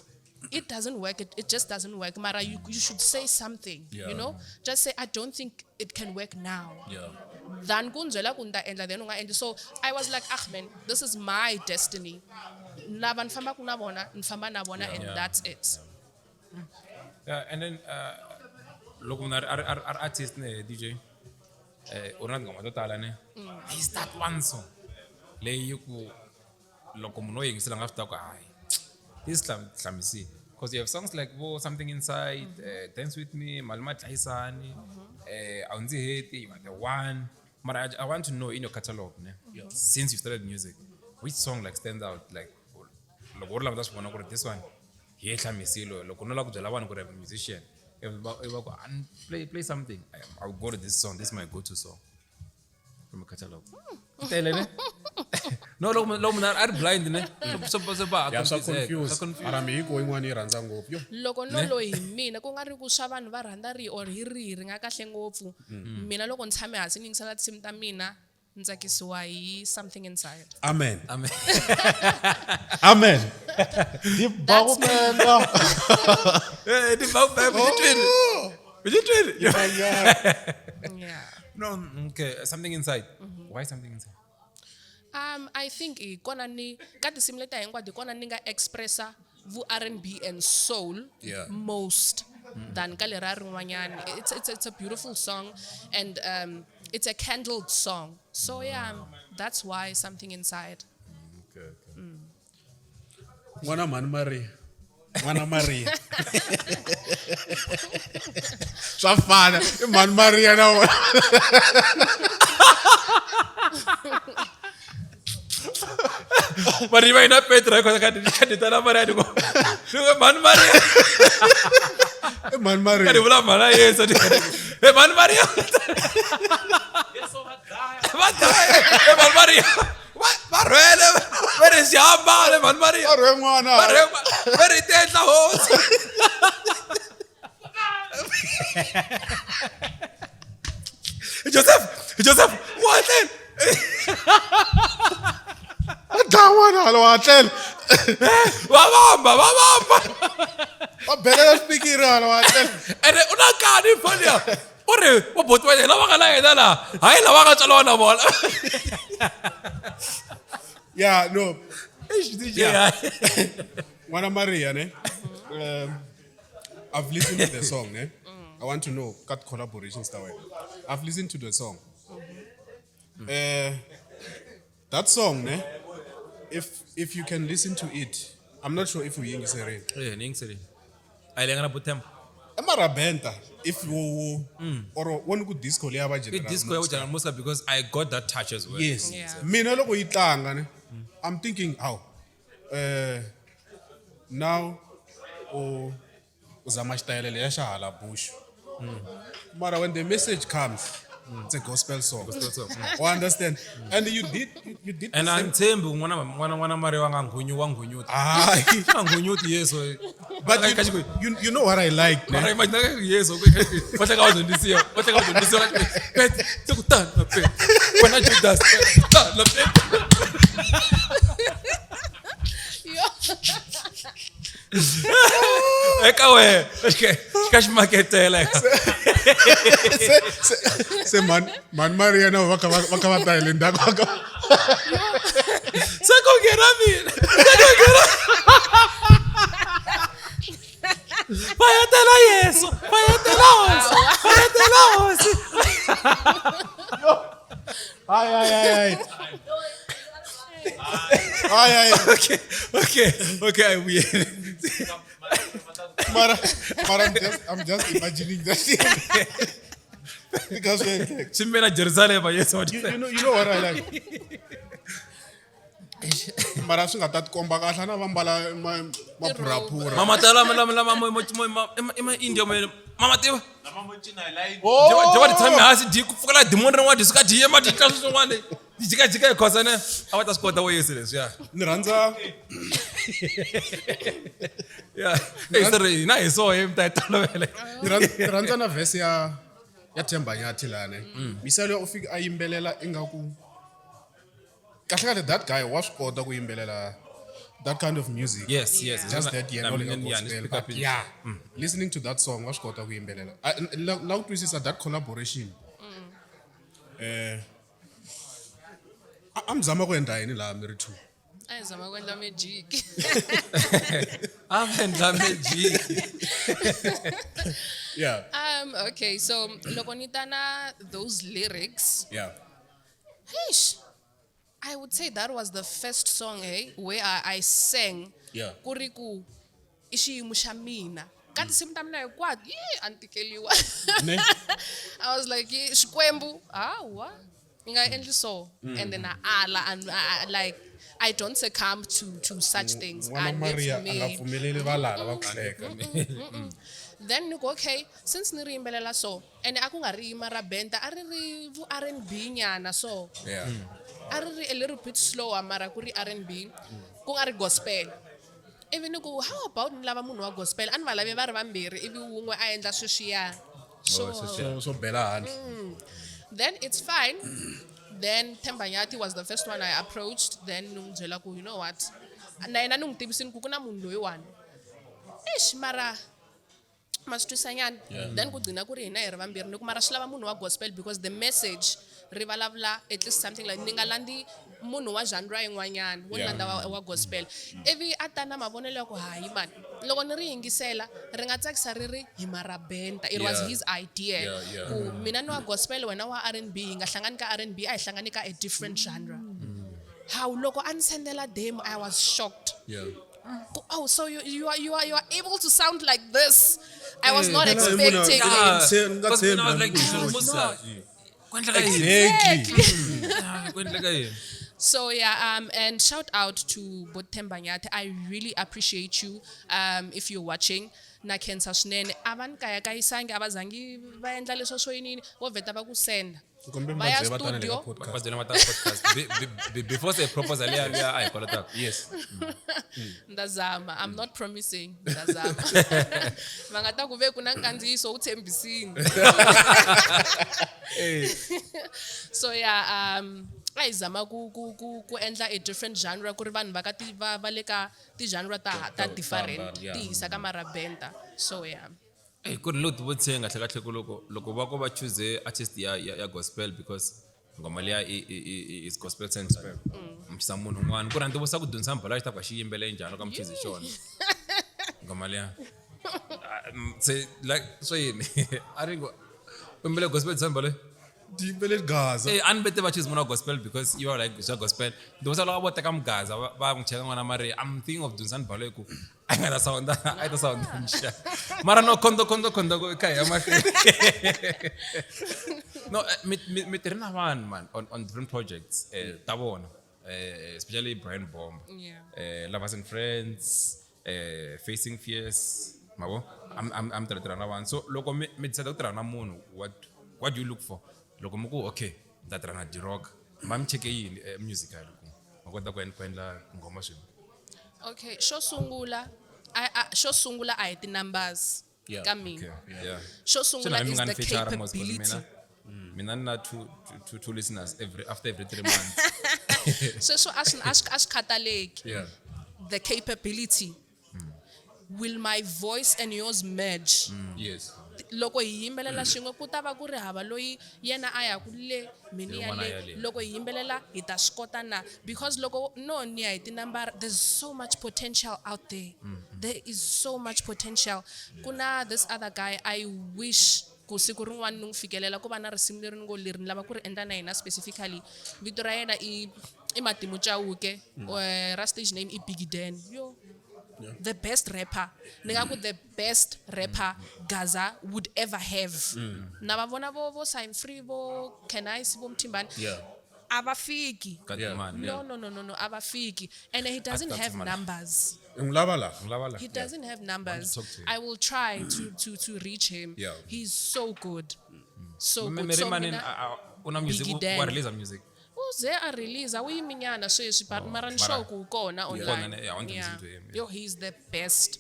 it doesn't work, it just doesn't work. Mara, you should say something, you know? Just say, I don't think it can work now. Then so I was like, man, this is my destiny. And that's it. And then look, our artist DJ is that one song lay you locomoting after this Hlami-C, because you have songs like Something Inside, Dance With Me, Malma Tlaisani, Aunzi Hate, You Are The One. But I want to know in your catalog, since you started music, which song like stands out? Like, this one, yeah, Hlami-C, a musician. Play something. I'll go to this song. This is my go-to song from a catalog. No, I'm blind, ne? So confused. Arami ko in'wana yi rhandza ngopfu. Loko no hi mina ku nga ri ku swa vanhu va rhandza ri or hi ri nga kahle ngopfu. Mina loko ni tshame hansi ni yingisela tinsimu ta mina ni tsakisiwa hi Something Inside. Amen. Di bago man. Yeah. No, okay, something inside. Why something inside? I think ikona ni ka tinsimu leti hinkwato ikona ni nga expressa vu R&B and soul Yeah. most than ka lera rin'wanyani. It's a beautiful song and it's a candled song. So yeah, that's why something inside. N'wana mhani Maria. N'wana Maria. Swa fana. I mhani Maria na wena. But even na Petra ko ka tala Maria ko. Man Maria. I mhani Maria. Ka di vula mala Yesu. Man Maria. Yes, so that guy. What? Man Maria. What? Marwele. Where is Yamba? Man Maria. Arwe n'wana. Where is the house? Joseph, what then? Dawana lo atlen. Wabamba. Wabhela speaking lo atlen. And unakani mfanya. Ore, wabotu wale la wakala yedala. Hai la wakatshalwa na bona. Yeah, no. Yeah. N'wana Maria ne. I've listened to the song ne. I want to know cut collaborations that way. I've listened to the song. That song ne. If you can listen to it, I'm not sure if we ing serene. Eh, ningseri. Ayilenga na butem. Emarabenta if you or one good disco le abajela. It disco ya General Muska because I got that touch as well. Yes. Yeah. Mina loko yitlanga ne. I'm thinking how now uzama xitayele leya xa bush. Mara when the message comes, it's a gospel song. You understand? And you did And the same. anthembi ngwana mari wanga ngunyuti. Aye. Ngunyuti yeso. But you know what I like. Ne? Mara imagine yeso. Wataka uzondisiwa. Pet tukutana pet. When I do that. Tukutana pet. Eka we. Okay. Cash market like. Se man Maria na wakabatayele ndako. Sako gerami. Payatela yeso. Payatela osi. Ay. Okay, we. Mara, I'm just imagining that thing. Because Chimbena Jerusalem yeso. you know what I like. Mara swi nga ta tikomba kahle na vambala mapurapura. Mama tala ma India mama tiva. Mama China like. Java di tshame hasi di ku pfukela demon rin'wana di suka di yema di tlasa swin'wana di jikajika hi khosa ne a va ta swi kota wo yesu leswi ya Ni rhandza hey sir na hi so hi mi ta hi tolovele ni rhandza na verse ya Themba Nyathi lane. Misalo u fika ayimbelela ingaku kahle that guy was kota ku yimbelela that kind of music. yes Just that yeah, gospel. But yeah, listening to that song was kota ku yimbelela. La u twisisa that collaboration. I'm zama kwenda yini la Mary 2. Ayizama kwenda magic. avendla magic Yeah. Okay, so loko ni ta na those lyrics, Yeah. Heish, I would say that was the first song where I sang Yeah. kuriku xiyimo xa mina ka tinsimu ta mina hinkwato a ni tikeliwa. Ne? I was like xikwembu hawa ni nga endli so and then I ala and like I don't succumb to such things. N'wana Maria me. angapfumeleli valala va ku hleka. Then ni go okay, since ni ri yimbelela so and a ku nga ri yima ra benta a ri ri vu R&B nyana so Yeah. a ri ri a little bit slower mara ku ri R&B ku nga ri gospel. Even ku how about ni lava munhu wa gospel a ni va lave va ri vambirhi ivi wun'we a endla sweswiya So bela handle. then it's fine. Then Themba Nyathi was the first one I approached. Then nungizela ku you know what na yena ni n'wi tivisini ku ku na munhu loyiwani ish mara masitwisanyana then kugcina ku ri hina hi ri vambirhi ni ku mara swi lava munhu wa gospel because the message ri vulavula at least something like ni nga landzi munhu wa genre yin'wanyana wo landza wa gospel ivi a ta na mavonelo ya ku hayi mani loko ni ri yingisela ri nga tsakisa ri ri hi marabenta it was his idea ku mina ni wa gospel wena wa R&B hi nga hlangani ka R&B a hi hlangani ka a different genre how loko a ni sendela demo I was shocked oh so you are able to sound like this I was not expecting it Because when I was like, So yeah, and shout out to Bothemba Nyate. I really appreciate you. If you're watching, na khensa swinene. Avan kaya kayisangi abazangi vaendla leswo swo yini vo veta va ku send. Vaya studio. Before say proposal I call it up. Yes. Ndazama. I'm not promising. Ndazama. Vangata ku ve kuna nkandziyiso u tshembisini. So yeah, I zama ku endla a different genre ku ri vanhu va le ka ti genre ta different ti hisa ka marabenta so yeah ku ri lo ti vutsenga tlhela ku loko va ko va choose artist ya gospel because ngoma liya is gospel centered mshisa munhu un'wana ku rhandza vusa ku dyondzisa mbhala xi ta ka xi yimbele njhani ka mchizi xona ngoma liya se like so yini I think yimbele gospel centered Dimbele Gaza. An bete ba choose mona gospel because you are like gospel. Those are about the kam Gaza. Ba mcheka ngwana mari. I'm thinking of doing something baleku. I got a sound. I got sound. Mara no kondo go kai amafi. No, me terna one man on different projects. Tabona. Especially Brian Bomba. Yeah. Lovers and Friends. Facing Fears. Mabo. I'm terna one. So loko me decide to terna mono. What do you look for? Loko muku okay that rana Dee Roka mam cheke yini musical ku ngota kwendla ngoma swini okay sho sungula I ti numbers ka mina sho sungula is the capability mina na two listeners after every 3 months so as khataleki the capability will my voice and yours merge yes loko hi yimbelela swin'we ku ta va ku ri hava loyi yena a ya ku le mini ya le loko hi yimbelela hi ta swi kota na because loko no ni ya hi tinambara there's so much potential out there there is so much potential kuna this other guy I wish ku siku rin'wana ni n'wi fikelela ku va na risimu leri ni ngo leri ni lava ku ri endla na yena specifically vito ra yena i Matimu Chauke ra stage name i Biggie Dan the best rapper the best rapper Gaza would ever have na va vona vo sign free vo can I see vo Mtimbani abafiki no abafiki and he doesn't have numbers he doesn't have numbers I will try to reach him he's so good so good so una music wa release music uze a release uyiminyana sweswi mara ni sure ku kona online yo he's the best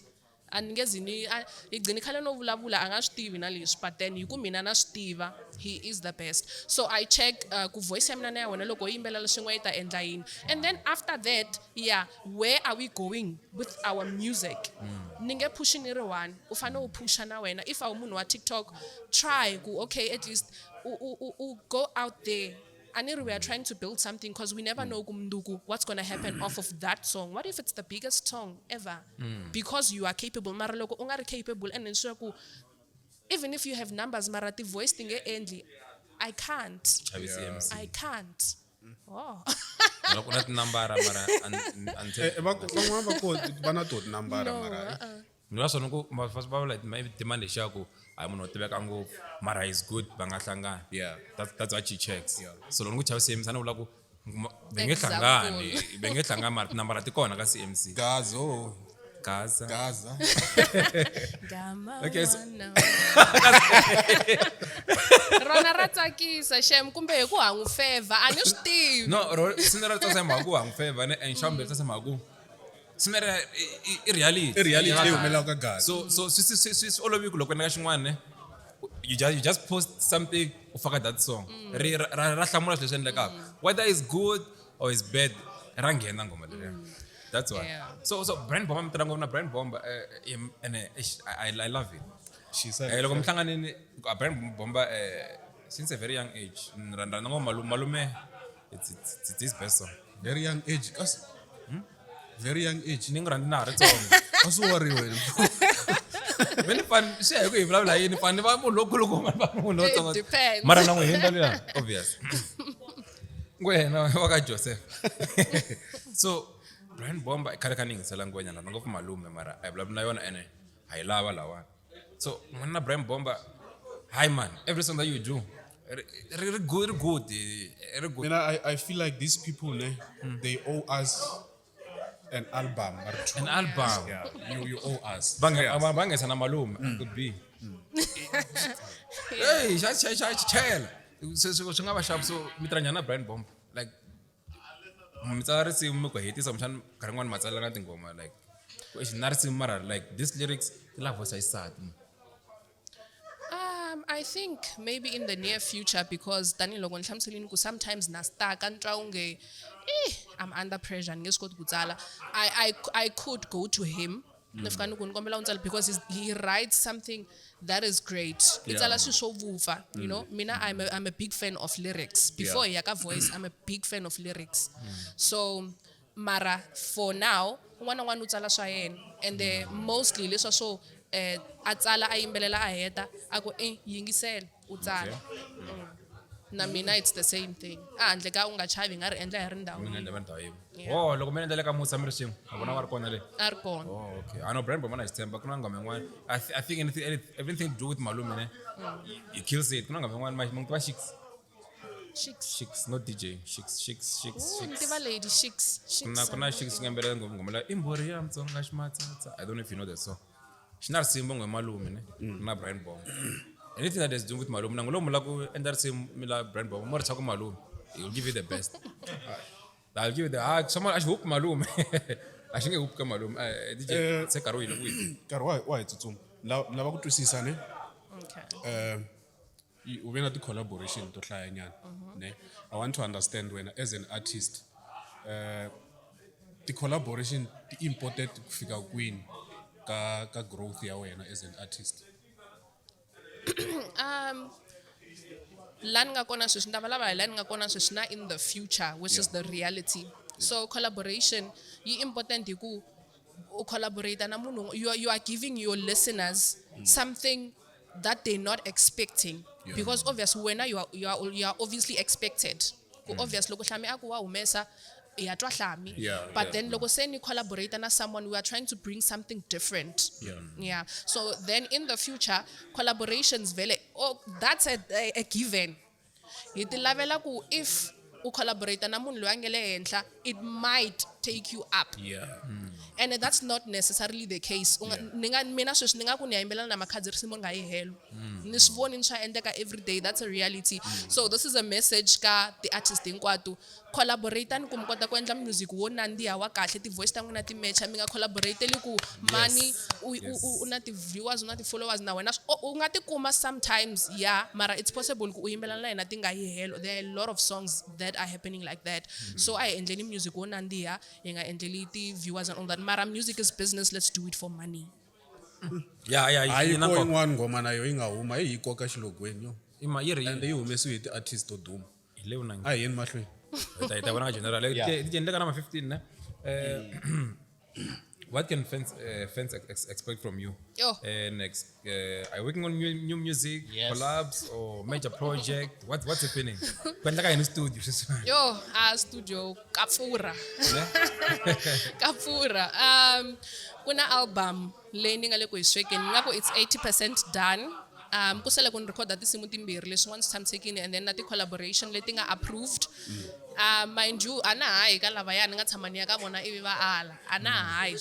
aningezini igcini khale no vulavula anga swi tivi na leswi but then hi ku mina na swi tiva he is the best so I check ku voice ya mina na ya wena loko yimbelela swin'we ta endla yini and then after that where are we going with our music ninge push ni ri one u fane u pusha na wena if awu munhu wa TikTok try ku okay at least u go out there and we are trying to build something because we never know what's going to happen off of that song. What if it's the biggest song ever? Because you are capable. Mara loko ungari capable and ensure even if you have numbers, mara the voice thing endly. I can't. I can't. Oh. Not number mara bana tot number mara. No so no first of all like maybe demand shaku I'm not the mara is good bangahlangana that's what she checks so longu cha CMC sana ula ku bengehlangana mara number tikona ka CMC Gaza okay so rona ratsakisa shem kumbe hi ku hangu favor ani swi tivi no sinera tsasa magu hangu favor ne enshambe tsasa magu sinera reality umela ka Gaza so all of you loko na xin'wana you just post something ufaka that song ra hlamula leswi endlekaka whether it's good or it's bad rangena ngoma leyo that's why so Brian Bomba mtrango na Brian Bomba and I love it She said, loko mhlanganini Brian Bomba since a very young age nirhandana malume it's his best song very young age. Very young age. ni ngi rhandzi na ha ri tsongo A swi worriwile. veni fani swi ya hi ku hi vulavula yini fani va munhu lokulukumba va munhu lotsongo depends. mara na n'wi hindla luya obvious wena wa ka Joseph so Brian Bomba khale kha ni yingisela ngwenyana ngopfu malume mara a hi vulavula na yona ene a hi lava lawani so n'wana na Brian Bomba hi man every song that you do good good. I feel like these people, they owe us an album. An album. Yeah, you owe us. Bangesa na malume could be. Hey, chill. So nga ba sharp so mitranya na Brian Bomba like mitsari si mo ko hitisa mshan karangwan matsala na tingoma like question narisi mara like these lyrics la voice I sad. I think maybe in the near future because Daniel Logon Shamselin ku sometimes na stuck and I'm under pressure I could go to him because he writes something that is great. It's you know, Mina I'm a big fan of lyrics. Before Yaka voice, I'm a big fan of lyrics. So Mara for now, one utsala shayen and mostly let's also atsala ayimbelela aheta ako yingisela utsala na mina it's the same thing andle ka unga chavi ngari endla hi ri ndawu oh loko mina ndele ka Musa Mirishim abona wa ri kona le ari kona oh okay I know Brian Bomba na istemba kuna ngoma yin'wana I think everything to do with malume ne he kills it kuna ngoma yin'wana mangitwa Shix not DJ Shix mtiva lady Shix kuna Shix ngembele ngoma la imbori ya mtsonga shimatsa I don't know if you know that song Shinar simbo ngwe malume ne na Brian Bomba anything that is doing with malume nangulo mulaku endar sim mila Brian Bomba more tsako malume he will give you the best I'll give you the someone I hope malume I think hope ka malume DJ se karo ile kuyi Karo wa Xitsonga lava ku twisisa ne okay ube na ti collaboration to hlaya nyana ne I want to understand when as an artist the collaboration the important kufika kwini ka growth ya wena as an artist lani nga kona sweswi ndavalava lani nga kona sweswi na in the future which is the reality so collaboration yi important hi ku u collaborate na munhu you are giving your listeners something that they're not expecting because obviously when you are obviously expected ku obviously loko Hlami aku wa humesa yatwa Hlami but then loko se ni collaborate na someone we are trying to bring something different so then in the future collaborations vele that's a given hiti lavela ku if u collaborate na munhu loyi angele henhla it might take you up and that's not necessarily the case mina sweswi ni nga ku ni yimbelana na makhadzi risimo nga yi helo ni swi voni ni swa endleka every day that's a reality so this is a message ka the artist hinkwato collaborate ni ku mi kota ku endla music wo nandiha wa kahle ti voice ta n'wina ti matcha mi nga collaborate li ku mani u na ti viewers na ti followers na wena u nga ti kuma sometimes mara it's possible ku u yimbelana na yena ti nga yi helo there are a lot of songs that are happening like that so I endleni music wo nandiha yi nga endleli ti viewers and all that mara music is business let's do it for money ayi ko yin'wana ngoma nayo yi nga huma yi koka xilogweni yo yiri and yi humesiwe hi ti artist to duma leyo na a hi yeni mahlweni ta vona general ti endleka na 15 ne what can fans expect from you next are you working on new music collabs or major project what's happening kwendleka in studio studio kapfura kuna album leyi ni nga le ku hi swekeni ni nga ku it's 80% done kusele ku ni recorda tinsimu timbirhi leswin'wana swi tshamisekile and then na ti-collaboration leti nga approved mind you a na hayi ka lavaya ni nga tshama ni ya ka vona ivi va ala a na hayi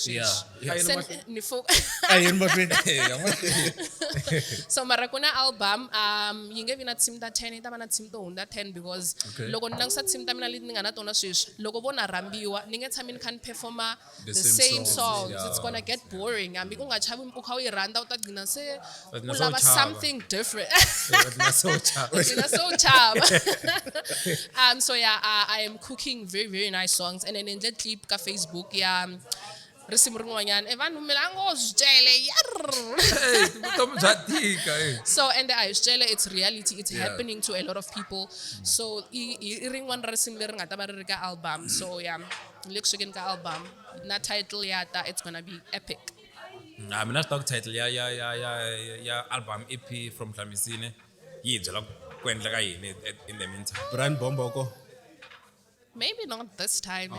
so mara ku na album yi nge vi na tinsimu ta 10 yi ta va na tinsimu to hundza 10 because loko ni langusa tinsimu ta mina leti ni nga na tona sweswi loko vo na rambiwa ni nge tshami ni kha ni performa the same songs it's gonna get boring hambi ku nga chavi u kha u yi rhandza u ta gcina se u lava something different so chava so I am cooking very very nice songs and then in the clip ka Facebook risimu rin'wanyana vanhu mi la ngo swi cele Hey, vutomi bya tika, hey. so and I swi cele it's reality it's happening to a lot of people so i rin'wana ra risimu leri nga ta va ri ri ka album so yeah le ku swekeni ka album na title ya ta it's gonna be epic. Mina stock title ya album EP from Hlami-C ne yi byela ku endleka yini in the meantime. Brian Bomba ko. Maybe not this time.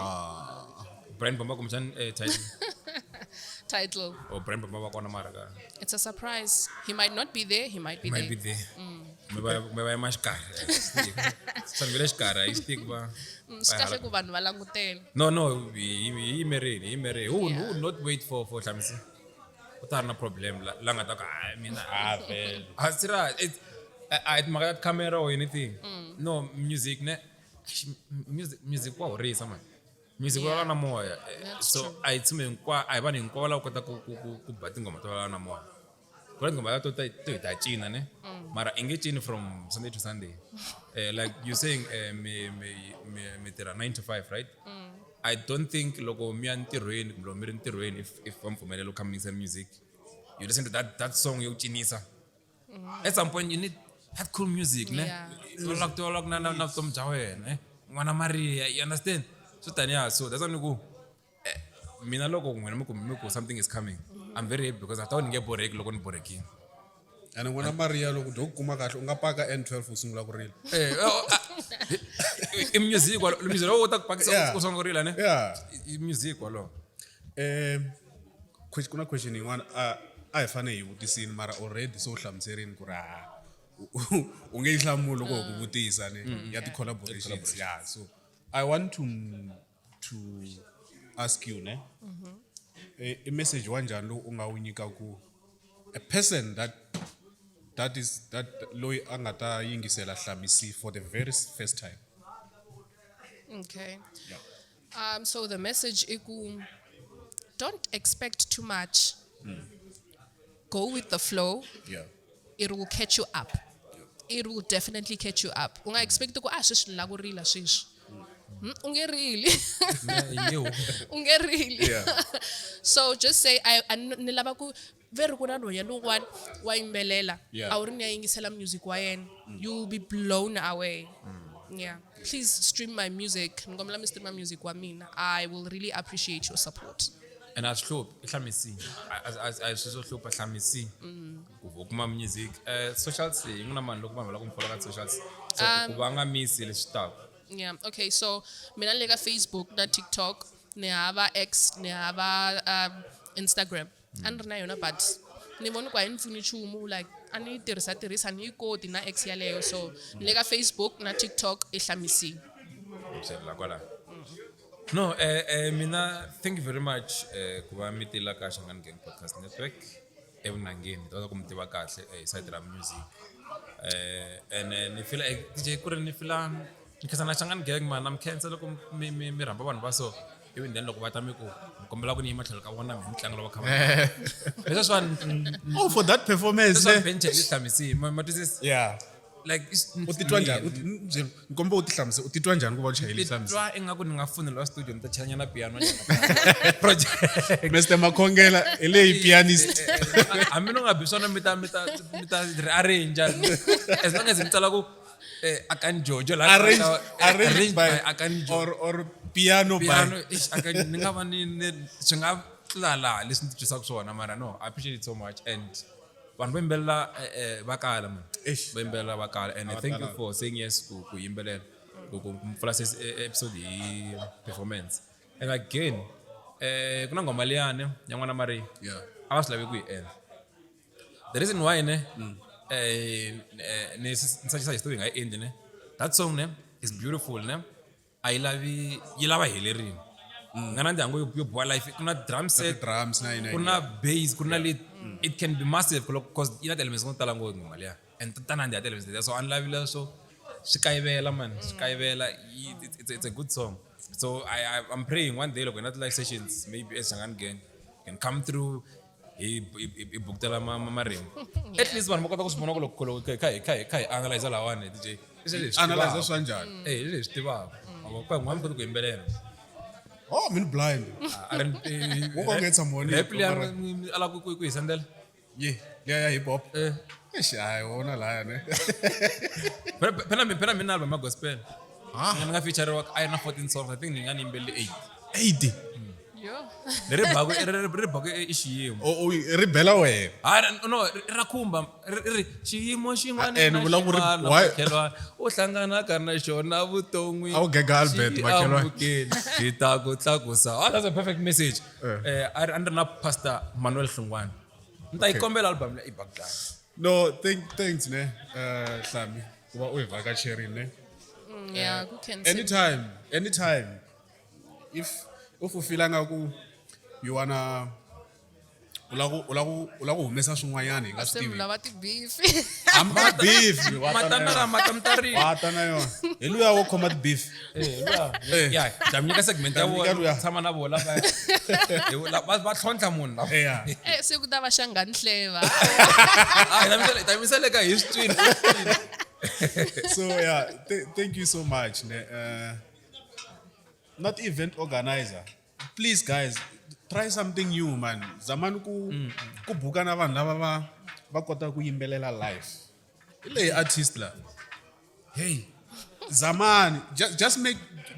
Brian Bomba kumchani title Title. or Brian Bomba wa kona mara ka. It's a surprise. He might not be there. He might be Might be there. there. Me va mashkara. Sanvile shkara I stick ba. Swi kahle ku vanhu va langutela. No, he married. Who would not wait for Hlami-C? Without no problem. Langa taka, I mean, Vele. Hasira, I maga camera or anything. No, music, ne? Music, wow, race, man. Music, wala na moya. So, I tsume nkwa, I bani nkwa wala ukata ku batingo matola na moya. Kwa ngoma to ta China, ne? Mara engage in from Sunday to Sunday. Like you saying, me tera 9 to 5, right? I don't think logo mi antirweni kumbe mi ri ntirhweni if I'm familiar with coming some music you listen to that song yo chinisa at some point you need that cool music ne to lock na tom jawe ne ngwana Maria you understand so tania so that's what go mina logo ngwana muku something is coming I'm very happy because I thought nge borek logo ni boreking And ngwana Maria loko do kuma kahle unga paka N12 usungula ku rila. music lo ta pakisa ku song rila ne Yeah. music walo Kuna question yin'wana a hi fane hi vutisini mara already so hlamuserini ku ra u nge hlamulo loko ku vutisa ne ya ti collaborations yeah so I want to ask you ne a message wanjani lo unga wu nyika ku a person that loyi angata yingisela Hlami-C for the very first time. Okay. So the message iku don't expect too much. Go with the flow. Yeah. It will catch you up. It will definitely catch you up. Unga expect ku sweswi la ku rila sweswi. Unge really. Unge really. Yeah. So just say I ni lava ku very kuna loya lungwana wa imbelela Yeah. awuri ni ya yingisela music wa yena you will be blown away. Yeah, please stream my music ngomla mi stream my music wa mina I will really appreciate your support. And as hlop Hlami-C as so hlop Hlami-C kuvuma music socials ngina mani lokubamba la kumfollow ka socials so kubanga miss lesitako. Yeah, okay, so mina lega Facebook na TikTok ni hava X ni hava Instagram and na yona but ni vona ku ayinipfuni chumu like ani tirhisa ni koti na X yaleyo so ni lega Facebook na TikTok Hlami-C. No, mina thank you very much kuba mitila ka Xitsonga Gang Podcast Network EVUNANGENI toda kumtiva kahle side ra music and ni feel like DJ ku ri ni feel because na Xitsonga Gang man I'm cancel loko mi ramba vanhu va so even then loko va ta mi ku kombela ku ni matlhelo ka vona mi tlanga lo va khama this one Oh, for that performance. this one bench is Hlami-C ma this is Yeah. like Utitwa njani? Ngomba utihlamise utitwa njani kuba uchayela Hlami-C? twa ingaku ni nga funela studio ni ta chanya na piano project Mr. Makongela ele pianist. amino nga bisona mita rearrange as long as mtala ku Akani Jojo la Arranged by Akani Jojo or piano by ish Akani ninga va ni singa lala listen to yourself so mara no I appreciate it so much and vanhu vembela vakala man Ish. vembela vakala and thank you for saying yes ku yimbelela ku mfulase episode hi performance and again kuna ngoma liyane ya n'wana Maria Yeah. avasilavi ku yi endla the reason why ne ne sachisa history nga end ne that song ne is beautiful ne I love yi lava helerini ngana ndyangu yo boa life kuna drum set drums na ina. kuna bass kuna lead it can be massive because ina elements ngo tala ngo ngoma liya and tana ndi elements there so unlovely so shikayivela man shikayivela it's a good song so I'm praying one day like not like sessions maybe Xitsonga Gang can come through I bookela marim at least one mokota ku sibona ko kai analyze la one DJ Analyze swa njani? leswi tivaka kwa ngwami ku yimbelela Oh, I'm blind. Wonke ngenza moni. Rap le ala ku isandela. Yeah, hip hop. Eish, hayi wona la ne. Phela mina album gospel. Nga feature work I na 14 songs I think ngani imbele 8. 80. Yo. Le bago ishiyimo. Oh, rebella we. No rakhumba xiyimo xin'wana And na vula ku ri xin'wana, why- makhelwana u hlangana ka na xona vuton'wini A wu gega Albert, makhelwana. xi ta ku tlakusa. That's a perfect message. I under na Pastor Manuel Hlungwane ni ta yi kombela album leyi ibagdala. No, thanks ne. Hlami. Kuba uyivakacherile ne. Yeah, who can say? Anytime. If you feel ngaku you wanna ulaku humesa swin'wanyana hi nga swi tivi. Lava ti beef. I'm not beef. Matanara matamtari. Watana yo. Hi luya wo khoma beef. Yeah, jamnyika segment ya Jamnyika luya. vona tshama na vona va tlhontlha munhu la. Yeah. Se ku ta va xangani hleva. Ta misele ka history. So yeah, thank you so much. Not event organizer. Please guys, try something new man. Zaman ku buka na vanhu lava va kota ku yimbelela live. Ile artist la. Hey, Zaman, just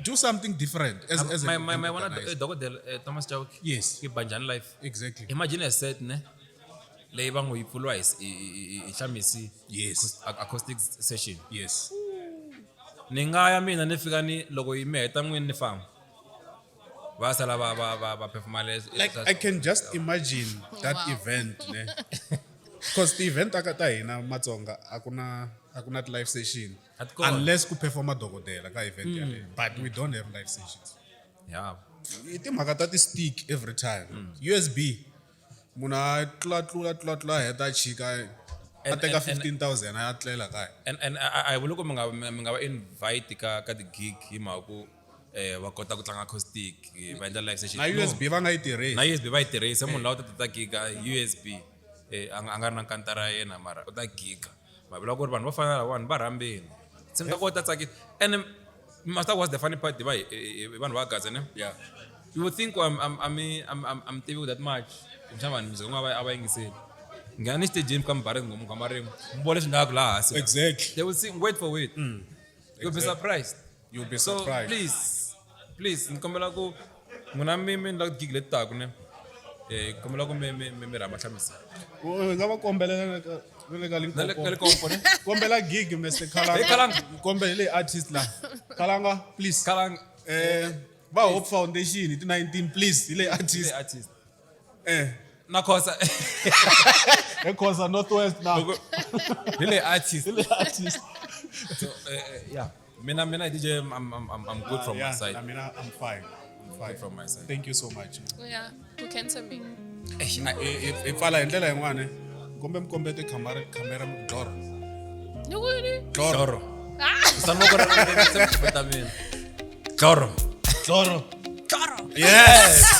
do something different as My an one organizer. dokotela Thomas Chauke. Yes. Ki banjani life. Exactly. Imagine a set ne leyi va ngo yi pfuriwa hi Hlami-C. Yes. Acoustic session. Yes. Ni nga ya mina ni fika ni loko yi meheta n'wini ni famba. Va sala va performa Like I can just imagine that Wow. event, ne? Because the event akata hina Matsonga akuna live session At kona. unless ku performa dokotela ka event yale. But we don't have live sessions. Yeah. Iti makata ti stick every time. USB muna tla heta chika And- ateka and- 15,000 ayatlela kaya. And I will look mi nga va invite ka the gig hi mhaku va kota ku tlanga acoustic va endla live session. Na USB va nga yi tirhisi. Na USB va yi tirhisa munhu lawa ta giga USB a nga ri na nkantara ya yena mara u ta giga ma vula ku ri vanhu va fana na vanhu va rhambeni se mi ta kota tsakisa and master was the funny part va vanhu va gaza ne Yeah. you would think I'm TV that much mhlawumbe vanhu muzika a va yingiseli ngani stage ka mbare ngoma rin'we mbole swi nga ku laha hansi Exactly. they will sing wait for it you'll be surprised You'll be so surprised. please nikombela ku n'wina mi la gig leti taku ne kombela ku mi rhamba Hlami-C Nga va kombelela le ka na le Limpopo. kompo ne Kombela gig Mr. Hey, Kalanga. Kalanga. Kombela artist la. Kalanga, please. kalang Va Hope Foundation ti 19 please ile artist. artist Eh. na khosa Ekhosa Northwest now. le artist Ile artist. so yeah mina DJ I'm good from my side I mean I'm fine. I'm fine from my side Thank you so much. Yeah, who can say me? If fala hi ndlela yin'wana mkombe te camera mdoro. Yini? Joro sanmo ko ra se mina Joro Doro. Toro. Yes.